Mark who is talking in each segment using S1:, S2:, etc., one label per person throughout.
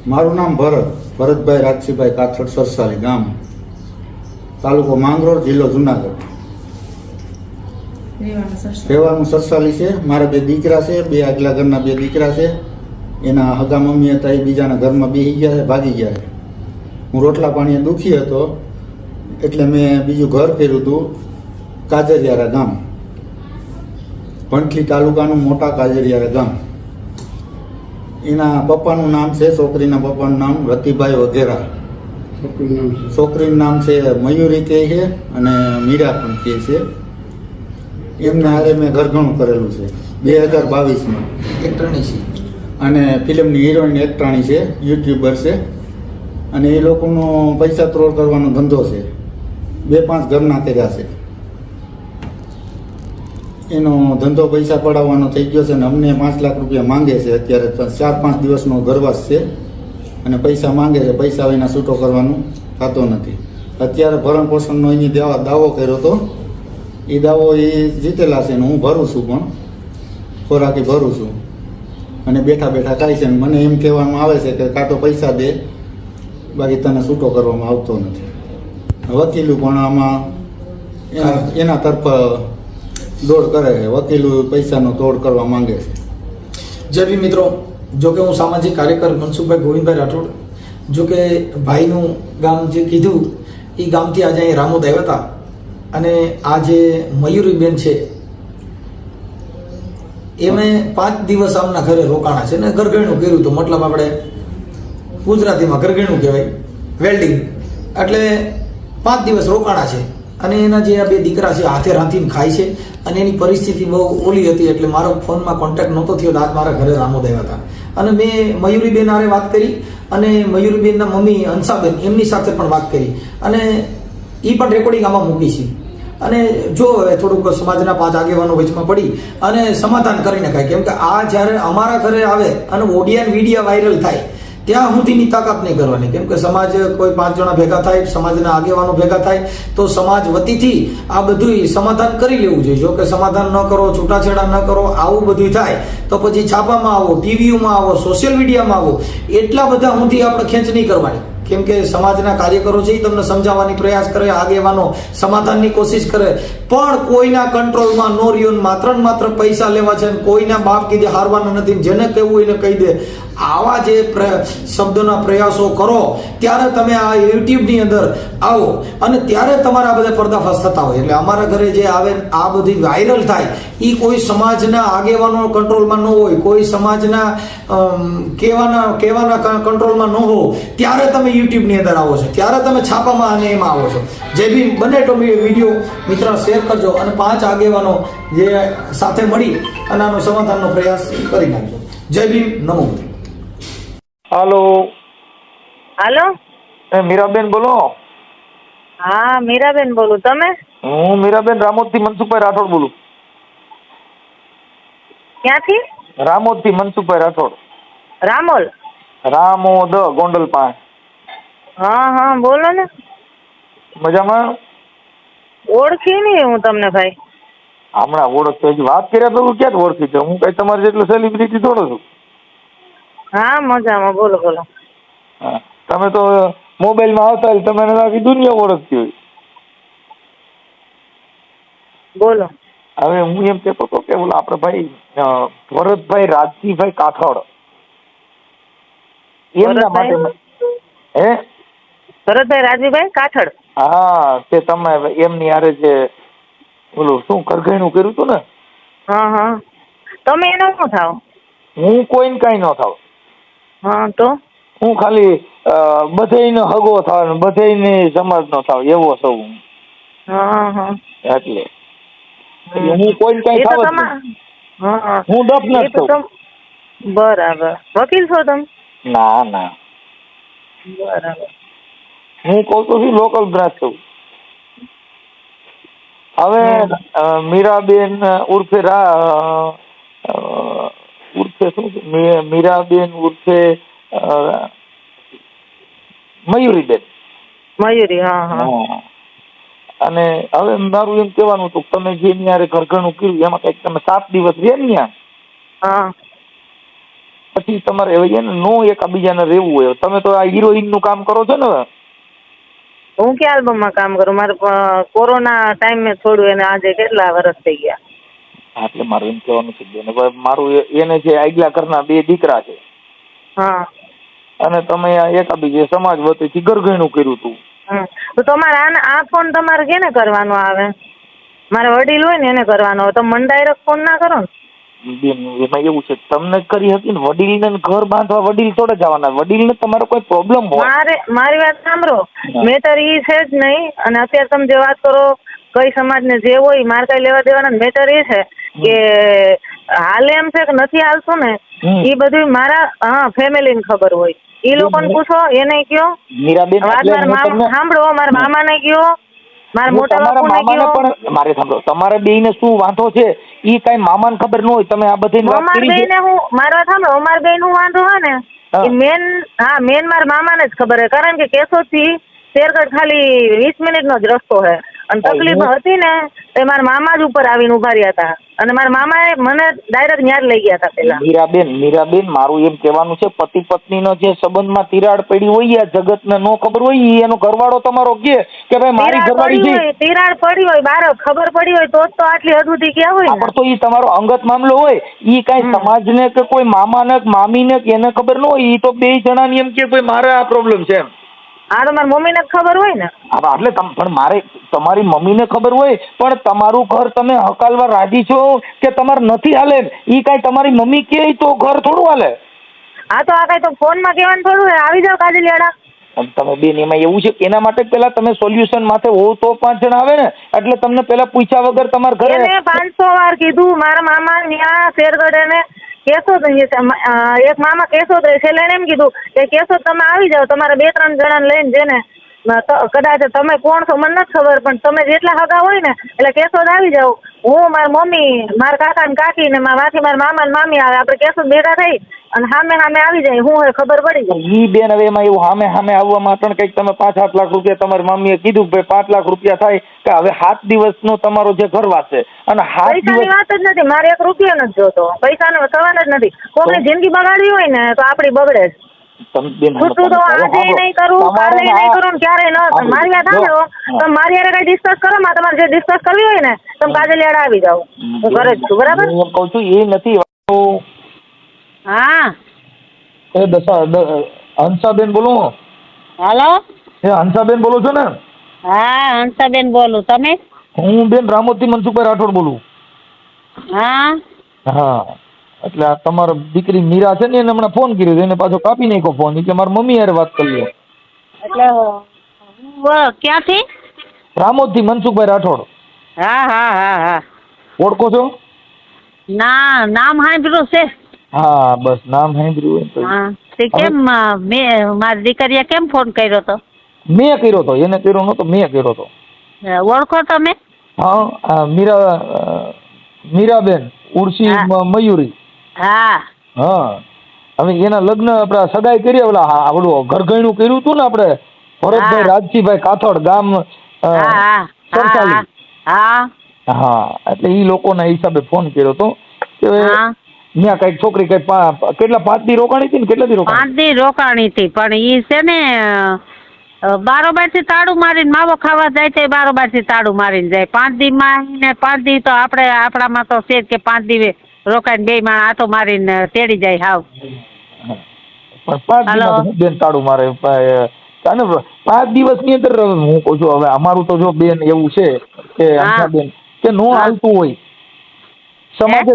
S1: મારું નામ ભરતભાઈ રાજસીભાઈ કાથડ સરસાલી ગામ, તાલુકો માંગરોળ, જિલ્લો જુનાગઢ. રહેવાનું સરસાલી છે. મારા 2 દીકરા છે, 2 આગલા ઘરના 2 દીકરા છે. એના હગા મમ્મી હતા એ બીજાના ઘરમાં બેસી ગયા છે, ભાગી ગયા છે. હું રોટલા પાણીએ દુખી હતો એટલે મેં બીજું ઘર કર્યું હતું કાજરિયારા ગામ, વંથલી તાલુકાનું મોટા કાજરિયારા ગામ. એના પપ્પાનું નામ છે, છોકરીના પપ્પાનું નામ રતિભાઈ વઘેરા. છોકરીનું નામ છે મયુરી કહે છે અને મીરા પણ કહે છે. એમને હારે મેં ઘરઘણું કરેલું છે 2022માં.
S2: એક્ટરની છે
S1: અને ફિલ્મની હિરોઈન એક્ટરાણી છે, યુટ્યુબર છે. અને એ લોકોનો પૈસા ત્રોડ કરવાનો ધંધો છે. 2-5 ઘરના કર્યા છે. એનો ધંધો પૈસા પડાવવાનો થઈ ગયો છે અને અમને 5 લાખ રૂપિયા માંગે છે. અત્યારે 4-5 દિવસનો ઘરવાસ છે અને પૈસા માંગે છે. પૈસા વિના છૂટો કરવાનું થતો નથી. અત્યારે ભરણ પોષણનો એની દાવો કર્યો હતો. એ દાવો એ જીતેલા છે ને હું ભરું છું, પણ ખોરાકી ભરું છું અને બેઠા બેઠા ખાય છે. મને એમ કહેવામાં આવે છે કે કાં તો પૈસા દે, બાકી તને છૂટો કરવામાં આવતો નથી. વકીલું પણ આમાં એના તરફ દોડ કરે છે. વકીલો પૈસાનો તોડ કરવા માંગે છે.
S2: જે બી મિત્રો, જો કે હું સામાજિક કાર્યકર મનસુખભાઈ ગોવિંદભાઈ રાઠોડ, જો કે ભાઈનું ગામ જે કીધું એ ગામથી આજે અહીં રામોદ આવ્યા હતા. અને આ જે મયુરીબેન છે એમણે 5 દિવસ આમના ઘરે રોકાણા છે ને ઘરઘણું કર્યું હતું. મતલબ આપણે ગુજરાતીમાં ઘરઘણું કહેવાય, વેલ્ડિંગ. એટલે 5 દિવસ રોકાણા છે અને એના જે આ 2 દીકરા છે હાથે રાંધીને ખાય છે. અને એની પરિસ્થિતિ બહુ ઓલી હતી એટલે મારો ફોનમાં કોન્ટેક્ટ નહોતો થયો. આજ મારા ઘરે રામોદ આવ્યા હતા અને મેં મયુરીબેન હારે વાત કરી અને મયુરીબેનના મમ્મી હંસાબેન એમની સાથે પણ વાત કરી અને એ પણ રેકોર્ડિંગ આમાં મૂકી છે. અને જો હવે થોડુંક સમાજના 5 આગેવાનો વચમાં પડી અને સમાધાન કરી નખાય. કેમ કે આ જ્યારે અમારા ઘરે આવે અને ઓડિયો વિડીયો વાયરલ થાય ત્યાં સુધીની તાકાત નહીં કરવાની. કેમ કે સમાજ કોઈ 5 જણા ભેગા થાય, સમાજના આગેવાનો ભેગા થાય તો સમાજ વતીથી આ બધું સમાધાન કરી લેવું જોઈએ. જો કે સમાધાન ન કરો, છૂટાછેડા ન કરો, આવું બધું થાય તો પછી છાપામાં આવો, ટીવીઓમાં આવો, સોશિયલ મીડિયામાં આવો, એટલા બધા સુધી આપણે ખેંચ નહીં કરવાની. કેમ કે સમાજના કાર્યકરો છે એ તમને સમજાવવાની પ્રયાસ કરે, આગેવાનો સમાધાનની કોશિશ કરે, પણ કોઈના કંટ્રોલમાં નો રહ્યો. માત્ર ને માત્ર પૈસા લેવા છે, કોઈના બાપ કીધે હારવાના નથી. જેને કહેવું એને કહી દે. આવા જે શબ્દોના પ્રયાસો કરો ત્યારે તમે આ યુટ્યુબની અંદર આવો અને ત્યારે તમારા બધા પર્દાફાશ થતા હોય. એટલે અમારા ઘરે જે આવે આ બધી વાયરલ થાય એ કોઈ સમાજના આગેવાનો કંટ્રોલમાં ન હોય, કોઈ સમાજના કહેવાના કંટ્રોલમાં ન હો, ત્યારે તમે યુટ્યુબની અંદર આવો છો, ત્યારે તમે છાપામાં અને એમાં આવો છો. જે બી બને તો વિડીયો મિત્ર શેર કરજો અને 5 આગેવાનો જે સાથે મળી અને આનો સમાધાનનો પ્રયાસ કરી નાખજો. જય ભીમ, નમો.
S3: હાલો.
S4: હાલો,
S3: મીરાબેન બોલો?
S4: હા મીરાબેન બોલું. તમે?
S3: હું મીરાબેન રામોદથી મનસુખભાઈ રાઠોડ બોલું.
S4: ક્યાંથી?
S3: રામોદથી મનસુખભાઈ રાઠોડ.
S4: રામોલ?
S3: રામોદ, ગોંડલ પાસે.
S4: હા હા બોલો ને.
S3: મજામાં?
S4: ઓળખી નહીં હું તમને ભાઈ.
S3: હમણાં ઓળખતો હજી વાત કર્યા તો ક્યાં ઓળખી છે? હું કઈ તમારે જેટલો સેલિબ્રિટી થોડો છું.
S4: હા મજામાં, બોલો બોલો.
S3: હા, તમે તો મોબાઈલમાં આવતા હોય, તમે આખી દુનિયા ઓળખતી હોય.
S4: બોલો.
S3: હવે હું એમ કહેતો હતો કે બોલો આપણે ભાઈ ભરતભાઈ રાજજીભાઈ કાથડ એમના માટે હે
S4: ભરતભાઈ રાજવીભાઈ કાથડ?
S3: હા, તે તમે એમની હારે જે બોલો શું ઘરઘણું કર્યું હતું ને?
S4: હા હા. તમે એનો શું થાવ?
S3: હું કોઈને કઈ ન થાવ.
S4: હા તો
S3: હું ખાલી બધેયનો હગો થાવ ને બધેયની સમાજ નો થાવ એવો છું હું.
S4: હા હા.
S3: એટલે હું કોઈને કઈ થાવ જ નહીં. હું ડફ નથી થઉં.
S4: બરાબર. વકીલ છો તમે?
S3: ના ના,
S4: બરાબર.
S3: હું કઉ તો છું લોકલ બ્રાન્ચ છું. હવે મીરાબેન ઉર્ફે ઉર્ફે શું છે? મીરાબેન ઉર્ફે મયુરીબેન.
S4: મયુરી? હા હા.
S3: અને હવે મારું એમ કહેવાનું હતું તમે જે ન્યારે ઘરઘણું કર્યું એમાં કઈક તમે 7 દિવસ રહ્યા ને ત્યાં,
S4: હા,
S3: પછી તમારે હવે ને નો એકબીજાને રહેવું હોય. તમે તો આ હિરોઈન નું કામ કરો છો ને.
S4: હું કે આલ્બમમાં કામ કરું, મારે કોરોના ટાઈમ મેં છોડ્યું એને આજે કેટલા વર્ષ થઈ ગયા.
S3: એટલે મારું એમ કહેવાનું છે બેન, હવે મારું એને જે આગલા ઘરના 2 દીકરા છે.
S4: હા.
S3: અને તમે આ એકબીજે સમાજ વતીથી ગરગણું કર્યું હતું.
S4: તો તમારે આ ફોન તમારે કેને કરવાનો આવે? મારે વડીલ હોય ને એને કરવાનો હોય, તો મને ડાયરેક્ટ ફોન ના કરો ને.
S3: બેન એમાં એવું છે, તમને જ કરી હતી ને. વડીલને ઘર બાંધવા વડીલ થોડે જવાના. વડીલને તમારો કોઈ પ્રોબ્લેમ હોય.
S4: મારી વાત સાંભળો, મેટર ઈ છે જ નહીં. અને અત્યારે તમે જે વાત કરો કઈ સમાજને જે હોય મારે કઈ લેવા દેવાના. મેટર એ છે કે હાલે એમ છે કે નથી હાલતું ને, એ બધું મારા ફેમિલીને ખબર હોય. એ લોકોને પૂછો, એને કયો.
S3: મીરાબેન
S4: સાંભળો, મારા મામાને કયો, મારા મોટા બાપુને કયો.
S3: પણ મારે સાંભળો, તમારે બેયને શું વાંધો છે ઈ કઈ મામાને ખબર ન હોય. તમે આ બધી
S4: અમાર બેયને મારી વાત સાંભળો, અમાર બેયનું વાંધો હોય ને એ મેન મારા મામાને જ ખબર હે. કારણ કે કેશોદ થી શેરગઢ ખાલી 20 મિનિટનો જ રસ્તો છે. અને તકલીફ હતી ને એ મારા મામા જ ઉપર આવીને ઉભા રહ્યા હતા. અને મારા મામાએ મને ડાયરેક્ટ ન્યાજ લઈ ગયા હતા પેલા.
S3: મીરાબેન મારું એમ કહેવાનું છે, પતિ પત્નીનો જે સંબંધમાં તિરાડ પડી હોય, જગતને નો ખબર હોય, એનો ઘરવાળો તમારો કે ભાઈ મારી ઘરવાળી છે.
S4: તિરાડ પડી હોય, બાર ખબર પડી હોય તો જ તો આટલી હદ સુધી ગયા હોય.
S3: પણ તો ઈ તમારો અંગત મામલો હોય. ઈ કઈ સમાજને કે કોઈ મામાને મામીને કે એને ખબર ન હોય. ઈ તો 2 જણાની એમ કે ભાઈ મારે આ પ્રોબ્લેમ છે એમ.
S4: આ તો મારી મમ્મીને ખબર હોય ને.
S3: એટલે પણ મારે તમારી મમ્મીને ખબર હોય, પણ તમારું ઘર તમે હકાલવા રાજી છો કે તમારે નથી હાલે, ઈ કઈ તમારી મમ્મી કે તો ઘર થોડું હાલે.
S4: આ તો આ કઈ તો ફોનમાં કહેવાનું થોડું. આવી જાવ કાજલિયાડા.
S3: તમે બેન એમાં એવું છે, એના માટે પેલા તમે સોલ્યુશન માથે હોવ તો 5 જણા આવે ને. એટલે તમને પેલા પૂછ્યા વગર તમારા ઘરે
S4: એને 500 વાર કીધું. મારા મામા ત્યાં શેરગઢ એને કેશોદ એક મામા કેશોદ રહે છે. એટલે એને એમ કીધું કે કેશોદ તમે આવી જાઓ, તમારે 2-3 જણાને લઈને જેને કદાચ તમે કોણ છો મને નથી ખબર, પણ તમે જેટલા હગા હોય ને એટલે કેશોદ આવી જાઓ. હું, મારી મમ્મી, મારા કાકા ને કાકી ને મારાથી મારા મામા ને મામી આવે. આપણે કેશોદ ભેગા થઈ અને સામે આવી જાય. હું હવે ખબર પડી જાય.
S3: ઈ બેન હવે એમાં એવું સામે આવવા માટે કંઈક તમે 5-8 લાખ રૂપિયા તમારી મમ્મીએ કીધું કે 5 લાખ રૂપિયા થાય કે હવે 7 દિવસનો તમારો જે ઘરવાસ છે. અને
S4: પૈસાની વાત જ નથી. મારે 1 રૂપિયો નથી જોતો. પૈસાનો સવાલ જ નથી. કોઈની જિંદગી બગાડવી હોય ને તો આપણી બગડે જ. ખોટું તો આજે નહીં કરું, કાલે નહીં કરું, ક્યારેય ન. મારી વાત સાંભળો, તમે મારી યારે કઈ ડિસ્કસ કરો. તમારે જે ડિસ્કસ કરવી હોય ને તમે કાજલિયાડા આવી જાઓ. હું ઘરે જ છું. બરાબર.
S3: હું કહું છું એ નથી.
S5: હા
S3: હંસાબેન બોલો.
S5: હાલો.
S3: હંસાબેન બોલો છો ને?
S5: હા હંસાબેન બોલું. તમે?
S3: હું બેન રામોદથી મનસુખભાઈ રાઠોડ બોલું.
S5: હા.
S3: એટલે આ તમારા દીકરી મીરા છે ને એને હમણાં ફોન કર્યો, એને પાછો કાપી નાખ્યો ફોન. કે મારી મમ્મી યાર વાત કરી લે.
S5: એટલે ક્યાંથી?
S3: રામોદથી મનસુખભાઈ રાઠોડ.
S5: હા.
S3: ઓળખો છો?
S5: ના, નામ સાંભળ્યું છે.
S3: હા બસ નામ સાંભળ્યું હોય.
S5: હા તે કેમ મારી દીકરીએ કેમ ફોન કર્યો તો?
S3: મેં કર્યો તો, એને કર્યો નતો, મેં કર્યો તો.
S5: ઓળખો તમે?
S3: હા મીરાબેન ઉર્સી મયુરી.
S5: હા.
S3: હવે એના લગ્ન આપણે સગાઈ કરી. આવડું ઘરઘણું કર્યું હતું ને આપણે ભરતભાઈ રાજજીભાઈ કાથોડ ગામ સરસાલી. હા એટલે ઈ લોકોના હિસાબે ફોન કર્યો હતો કે ત્યાં કઈક છોકરી કઈક કેટલા 5 દી રોકાણી હતી ને કેટલા દી રોકાણી?
S5: 5 દી રોકાણી હતી. પણ ઈ છે ને બારોબારથી તાળું મારીને માવો ખાવા જાય તો બારોબારથી તાળું મારીને જાય. 5 દી માં ને 5 દી તો આપણામાં તો છે કે 5 દી રોકાઈને 2 માણ આતો મારીને તેડી જાય. હાવ
S3: પણ 5 દી બેન તાળું મારે. 5 દિવસની અંદર હું કહું છું હવે અમારું તો જો બેન એવું છે કે બેન કે નો હાલતું હોય.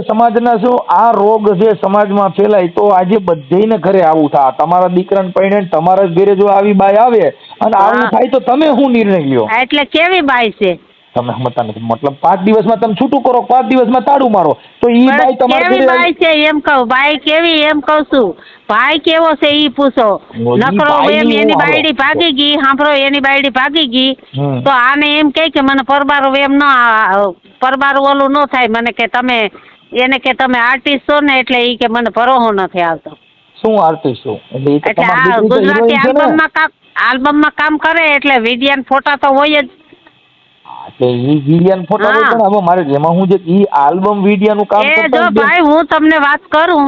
S3: સમાજના શું આ રોગ છે સમાજમાં ફેલાય તો આજે બધેને ઘરે આવું થાય. તમારા દીકરાને પૈણે તમારા ઘરે જો આવી બાઈ આવે અને આવું થાય તો તમે શું નિર્ણય લ્યો?
S5: એટલે કેવી બાઈ છે
S3: તમે સમજતા નથી. મતલબ 5 દિવસમાં તમે છૂટું કરો, 5 દિવસમાં તાળું મારો તો ઈ બાઈ તમારી
S5: કેવી બાઈ છે એમ કહું. બાઈ કેવી એમ કહું છું. ભાઈ કેવો છે ઈ પૂછો. નકરો એમ એની બાયડી ભાગી ગઈ. સાંભળો, એની બાયડી ભાગી ગઈ તો આને એમ કે મને પરબારો એમ પરબારું ઓલું ન થાય. મને કે તમે એને કે તમે આર્ટિસ્ટ છો ને એટલે ઈ કે મને ભરોસો નથી આવતો.
S3: શું આર્ટિસ્ટ છો?
S5: એટલે ગુજરાતી આલ્બમમાં કામ કરે એટલે વિડિયા ફોટા તો હોય જ.
S3: એટલે ઈ વિડિયા ફોટા હોય પણ હવે મારે જેમાં હું જે ઈ આલ્બમ વિડિયા નું કામ
S5: જો ભાઈ હું તમને વાત કરું,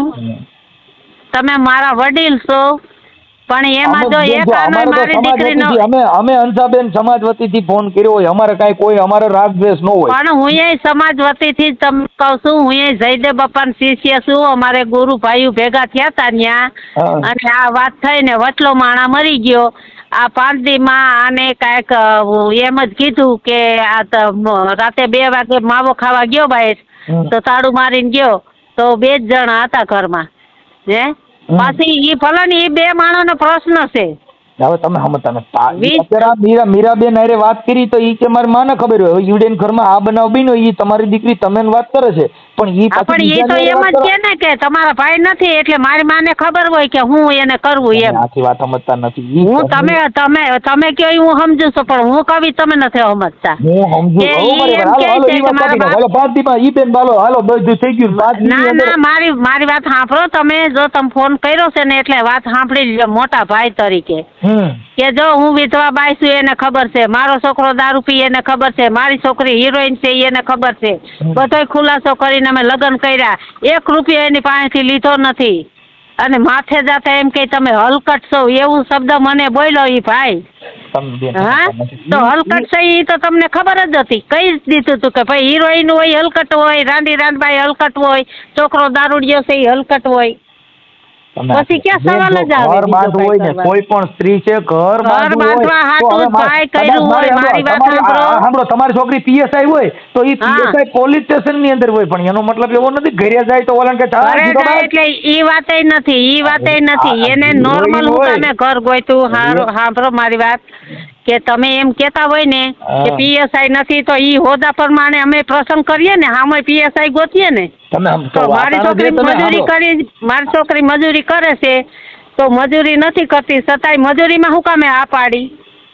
S5: તમે મારા વડીલ છો, પણ એમાં જો એક આનો મારી દીકરીનો
S3: અમે અંશાબેન સમાજ વતીથી ફોન કર્યો હોય, અમારે કાંઈ કોઈ અમારે રાગ દ્વેષ ન હોય.
S5: પણ હું એ સમાજ વતીથી જ તમને કહું છું, હું એ જયદેવ બાપાના શિષ્ય છું. અમારે ગુરુ ભાઈઓ ભેગા થયા હતા ત્યાં, અને આ વાત થઈને વચલો માણા મરી ગયો. આ 5 દીમાં આને કાંઈક એમ જ કીધું કે આ રાતે 2 વાગે માવો ખાવા ગયો બહાર, તો તાળું મારીને ગયો, તો 2 જ જણા હતા ઘરમાં. પાછી એ ભલે ને એ 2 માણસનો પ્રશ્ન છે.
S3: હવે તમે સમજતા નથી. અત્યારે મીરાબેન હારે વાત કરી તો ઈ કે મારી માને ખબર હોય, હવે ઈવડેન ઘરમાં આ બનાવ બન્યો, ઈ તમારી દીકરી તમે વાત કરે છે, પણ ઈ
S5: પણ એ તો એમ જ કે ને કે તમારા ભાઈ નથી એટલે મારી માને ખબર હોય કે હું એને કરવું એમ.
S3: આખી વાત સમજતા નથી.
S5: હું તમે કયો હું સમજુ છું, પણ હું કવિ તમે નથી સમજતા.
S3: હું સમજુ. હાલો 5 દીમાં ઈ બેન બાલો હાલો બધું થઈ ગયું.
S5: ના મારી વાત સાંભળો તમે. જો તમે ફોન કર્યો છે ને એટલે વાત સાંભળી લ્યો મોટા ભાઈ તરીકે, કે જો હું વિધવા બાઈ છું એને ખબર છે, મારો છોકરો દારૂ પી એને ખબર છે, મારી છોકરી હિરોઈન છે એને ખબર છે, બધોય ખુલાસો કરીને અમે લગ્ન કર્યા, 1 રૂપિયો એની પાસેથી લીધો નથી, અને માથે જાતા એમ કે તમે હલકટ છો એવું શબ્દ મને બોલ્યો ઈ ભાઈ. હા તો હલકટ છે ઈ તો તમને ખબર જ હતી, કહી જ દીધું હતું કે ભાઈ હિરોઈન હોય હલકટ હોય, રાંડીબાઈ હલકટ હોય, છોકરો દારૂડિયો છે એ હલકટ હોય. પછી ક્યાં સવાલ જ આવે?
S3: ઘર બાંધવું હોય ને કોઈ પણ સ્ત્રી છે, ઘર
S5: બાંધવા હાટું ભાઈ કર્યું હોય. મારી વાત સાંભળો.
S3: તમારી છોકરી પીએસઆઈ હોય તો ઈ પીએસઆઈ પોલીસ સ્ટેશન ની અંદર હોય, પણ એનો મતલબ એવો નથી ઘરે જાય તો ઓલા કે
S5: એટલે ઈ વાતે નથી. એને નોર્મલ હું તમે ઘર ગોઈતું. સાંભળો મારી વાત, કે તમે એમ કેતા હોય ને કે પીએસઆઈ નથી તો ઈ હોદ્દા પ્રમાણે અમે પ્રસંગ કરીએ ને, આમાં પીએસઆઈ ગોતીએ ને. તો મારી છોકરી મજૂરી કરે છે, તો મજૂરી નથી કરતી છતાંય મજૂરીમાં શું કામે આ પાડી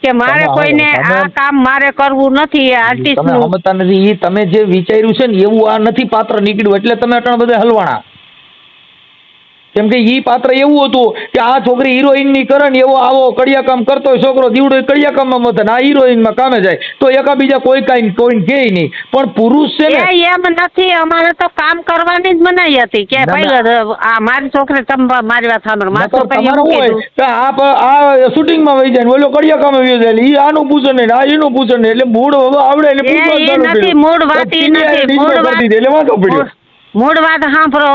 S5: કે મારે કોઈને આ કામ મારે કરવું નથી. આર્ટિસ્ટ નું
S3: સમજતા નથી. ઈ તમે જે વિચાર્યું છે ને એવું આ નથી પાત્ર નીકળ્યું, એટલે તમે અટણ બધા હલવાણા. કેમ કે ઈ પાત્ર એવું હતું કે આ છોકરી હિરોઈન ની કરે ને એવો આવો કડિયા કામ કરતો હોય, છોકરો દીવડો કડિયા કામમાં મથે આ હિરોઈન માં કામે જાય, તો એકાબીજા કોઈ કે નહીં. પણ પુરુષ છે ને
S5: એમ નથી. અમારે તો કામ કરવાની જ મનાઈ હતી કે ભાઈ આ મારી છોકરી તમે મારી વાત સાંભળો, મારી છોકરી એવું કીધું
S3: આ શૂટિંગ માં વહી જાય ને ઓલો કડિયા કામે વહી જાય, ઈ આનું પૂછે ને આ એનું પૂછે ને, એટલે મૂળ હવે આવડે એટલે
S5: મૂળ વાત ઈ નથી. મૂળ વાત સાંભળો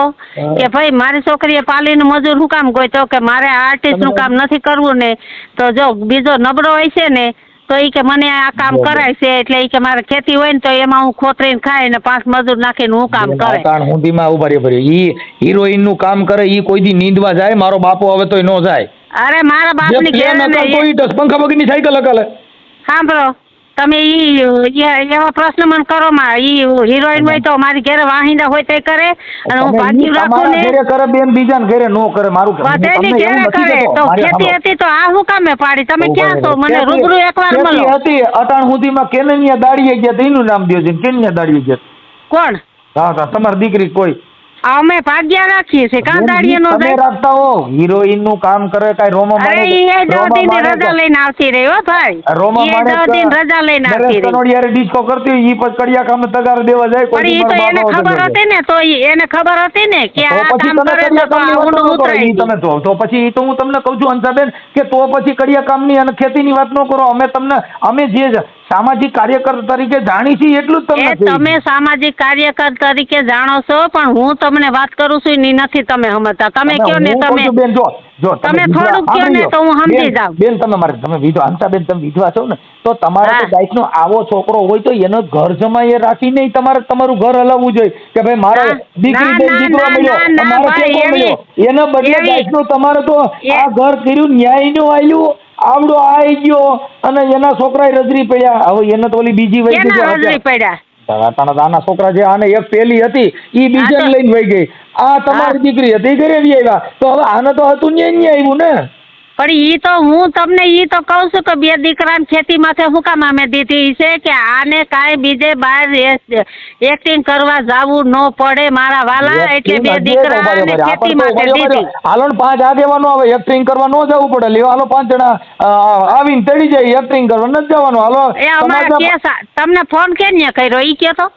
S5: કે ભાઈ મારી છોકરીએ પાલીનું મજૂર શું કામ ગોઈતો કે મારે આર્ટિસ્ટ નું કામ નથી કરવું ને, તો જો બીજો નબળો હોય છે ને તો ઈ કે મને આ કામ કરાય છે, એટલે ઈ કે મારે ખેતી હોય ને તો એમાં હું ખોતરીને ખાય ને 5 મજૂર નાખીને હું કામ કરે.
S3: હુંદીમાં ઉભા રહે ઈ હિરોઈન નું કામ કરે, ઈ કોઈ દી નીંદવા જાય? મારો બાપો હવે તોય નો જાય.
S5: અરે મારા બાપની ઘેર
S3: પંખા વગરની સાયકલ હકાલે.
S5: સાંભળો તમે એવા પ્રશ્ન મને કરો માં. ઈ હિરોઈન હોય તો મારી ઘરે વાહિંદા હોય તે કરે, અને હું ભાગ્યું રાખું ને
S3: ઘરે કરે બેન, બીજા ઘરે નો કરે. મારું
S5: બધાની ઘરે કરે. તો ખેતી હતી તો આ હું કામે પાડી? તમે ક્યાં છો? મને રૂબરૂ એકવાર મળો.
S3: હતી અટાણ સુધીમાં કેનનિયા દાડીએ ગયા, એનું નામ દો છે. કેનનિયા દાડીએ ગયા કોણ? હા તમારી દીકરી કોઈ?
S5: અમે ભાગ્યા રાખીએ છીએ. કાંદાડીએ નો જાય
S3: રાખતા હો. હિરોઈન નું કામ કરે કઈ રોમા
S5: માણે? અરે ઈ 10 દિન રજા લઈને આવતી રહી હો ભાઈ.
S3: રોમા માણે
S5: 10 દિન રજા લઈને આવતી રહી.
S3: કનોડિયારે ડિસ્કો કરતી હોય ઈ પછી કડિયા કામ તગાર દેવા જાય.
S5: પણ ઈ તો એને ખબર હતી ને, તો એને ખબર હતી ને કે આ કામ કરે તો ઊંડું ઉતરાય.
S3: તમે તો પછી તો હું તમને કહું છું અંશાબેન કે તો પછી કડિયા કામની અને ખેતીની વાત ન કરો. અમે જે સામાજિક કાર્યકર તરીકે જાણી છીએ એટલું જ તમને.
S5: તમે સામાજિક કાર્યકર તરીકે જાણો છો, પણ હું તમને વાત કરું છું ની નથી તમે સમજતા. તમે કયો ને તમે તમે થોડુંક કયો ને તો હું સમજી જાઉં.
S3: બેન તમે વિધવા અંશાબેન તમે વિધવા છો ને, તો તમારે તો ગાયનો આવો છોકરો હોય તો એનો ઘર જમાઈએ રાખી નહીં, તમારે તમારું ઘર હલાવવું જોઈએ કે ભાઈ મારા દીકરી દીકરો મળ્યો, એના બદલે ગાયનો તમારે તો આ ઘર કર્યું, ન્યાય નું આલ્યું, આવડો આવી ગયો અને એના છોકરા રજરી પડ્યા. હવે એને તો ઓલી બીજી વહી ગઈ. આના છોકરા જે આને એક પેલી હતી ઈ બીજા લઈને વહી ગઈ. આ તમારી દીકરી હતી ઘરે આવ્યા, તો હવે આને તો હતું ન્યાય આવ્યું ને.
S5: પણ ઈ તો હું તમને ઈ તો કહું છું કે 2 દીકરાને ખેતી માથે શું કામ અમે દીધી છે કે આને કાંઈ બીજે બહાર એક્ટિંગ કરવા જવું ન પડે મારા વાલા, એટલે 2 દીકરાને ખેતી માથે દીધી.
S3: હાલો 5 આગેવાનો આવે, એક્ટિંગ કરવા ન જવું પડે. લ્યો હાલો 5 જણા આવીને ચડી જાય, એક્ટિંગ કરવા નથી જવાનું. હાલો
S5: તમને ફોન કેમ કર્યો ઈ કે તો?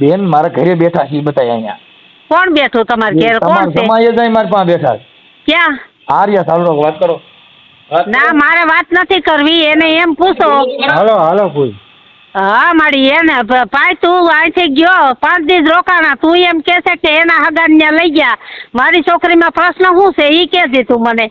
S3: બેન મારા ઘરે બેઠા છે બતાય અહીંયા.
S5: કોણ બેઠું તમારે ઘરે? કોણ છે?
S3: મારા પાસે બેઠા.
S5: ક્યાં
S3: આર્યા ચાલો વાત કરો.
S5: ના મારે વાત નથી કરવી, એને એમ પૂછો.
S3: હાલો કોઈ.
S5: હા મારી એને ભાઈ તું અહીંથી ગયો 5 દિવસ રોકાણા, તું એમ કે છે કે એના હગાને ત્યાં લઈ ગયા. મારી છોકરીમાં પ્રશ્ન શું છે ઈ કે તું મને.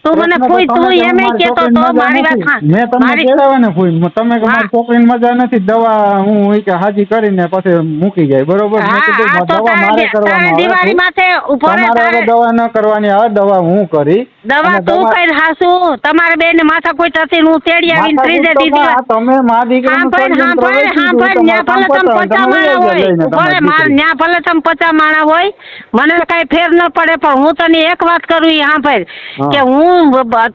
S5: તું મને ફૂઈ તું એમ કેતો તો મારી વાત
S6: મેં તમને કહેવાય ને ફૂઈ તમે કે મારી છોકરીને મજા નથી, દવા હું કે હાજી કરીને પછી મૂકી જાય બરોબર. મેં કીધું દવા મારે કરવાની,
S5: દિવાળી માથે ઉભો રહે,
S6: તમારે દવા ન કરવાની, આ દવા હું કરી.
S5: દવા તું કઈ હાસુ તમારે બેન ને માથા કોઈ હતી હું તેડી આવીને ત્રીજે દીધી.
S6: તમે મા દીકરીનું
S5: ભલે તમે 50 માણા હોય, ભલે ન્યા ભલે તમે 50 માણા હોય, મને કઈ ફેર ન પડે. પણ હું તને એક વાત કરું હા ભાઈ કે હું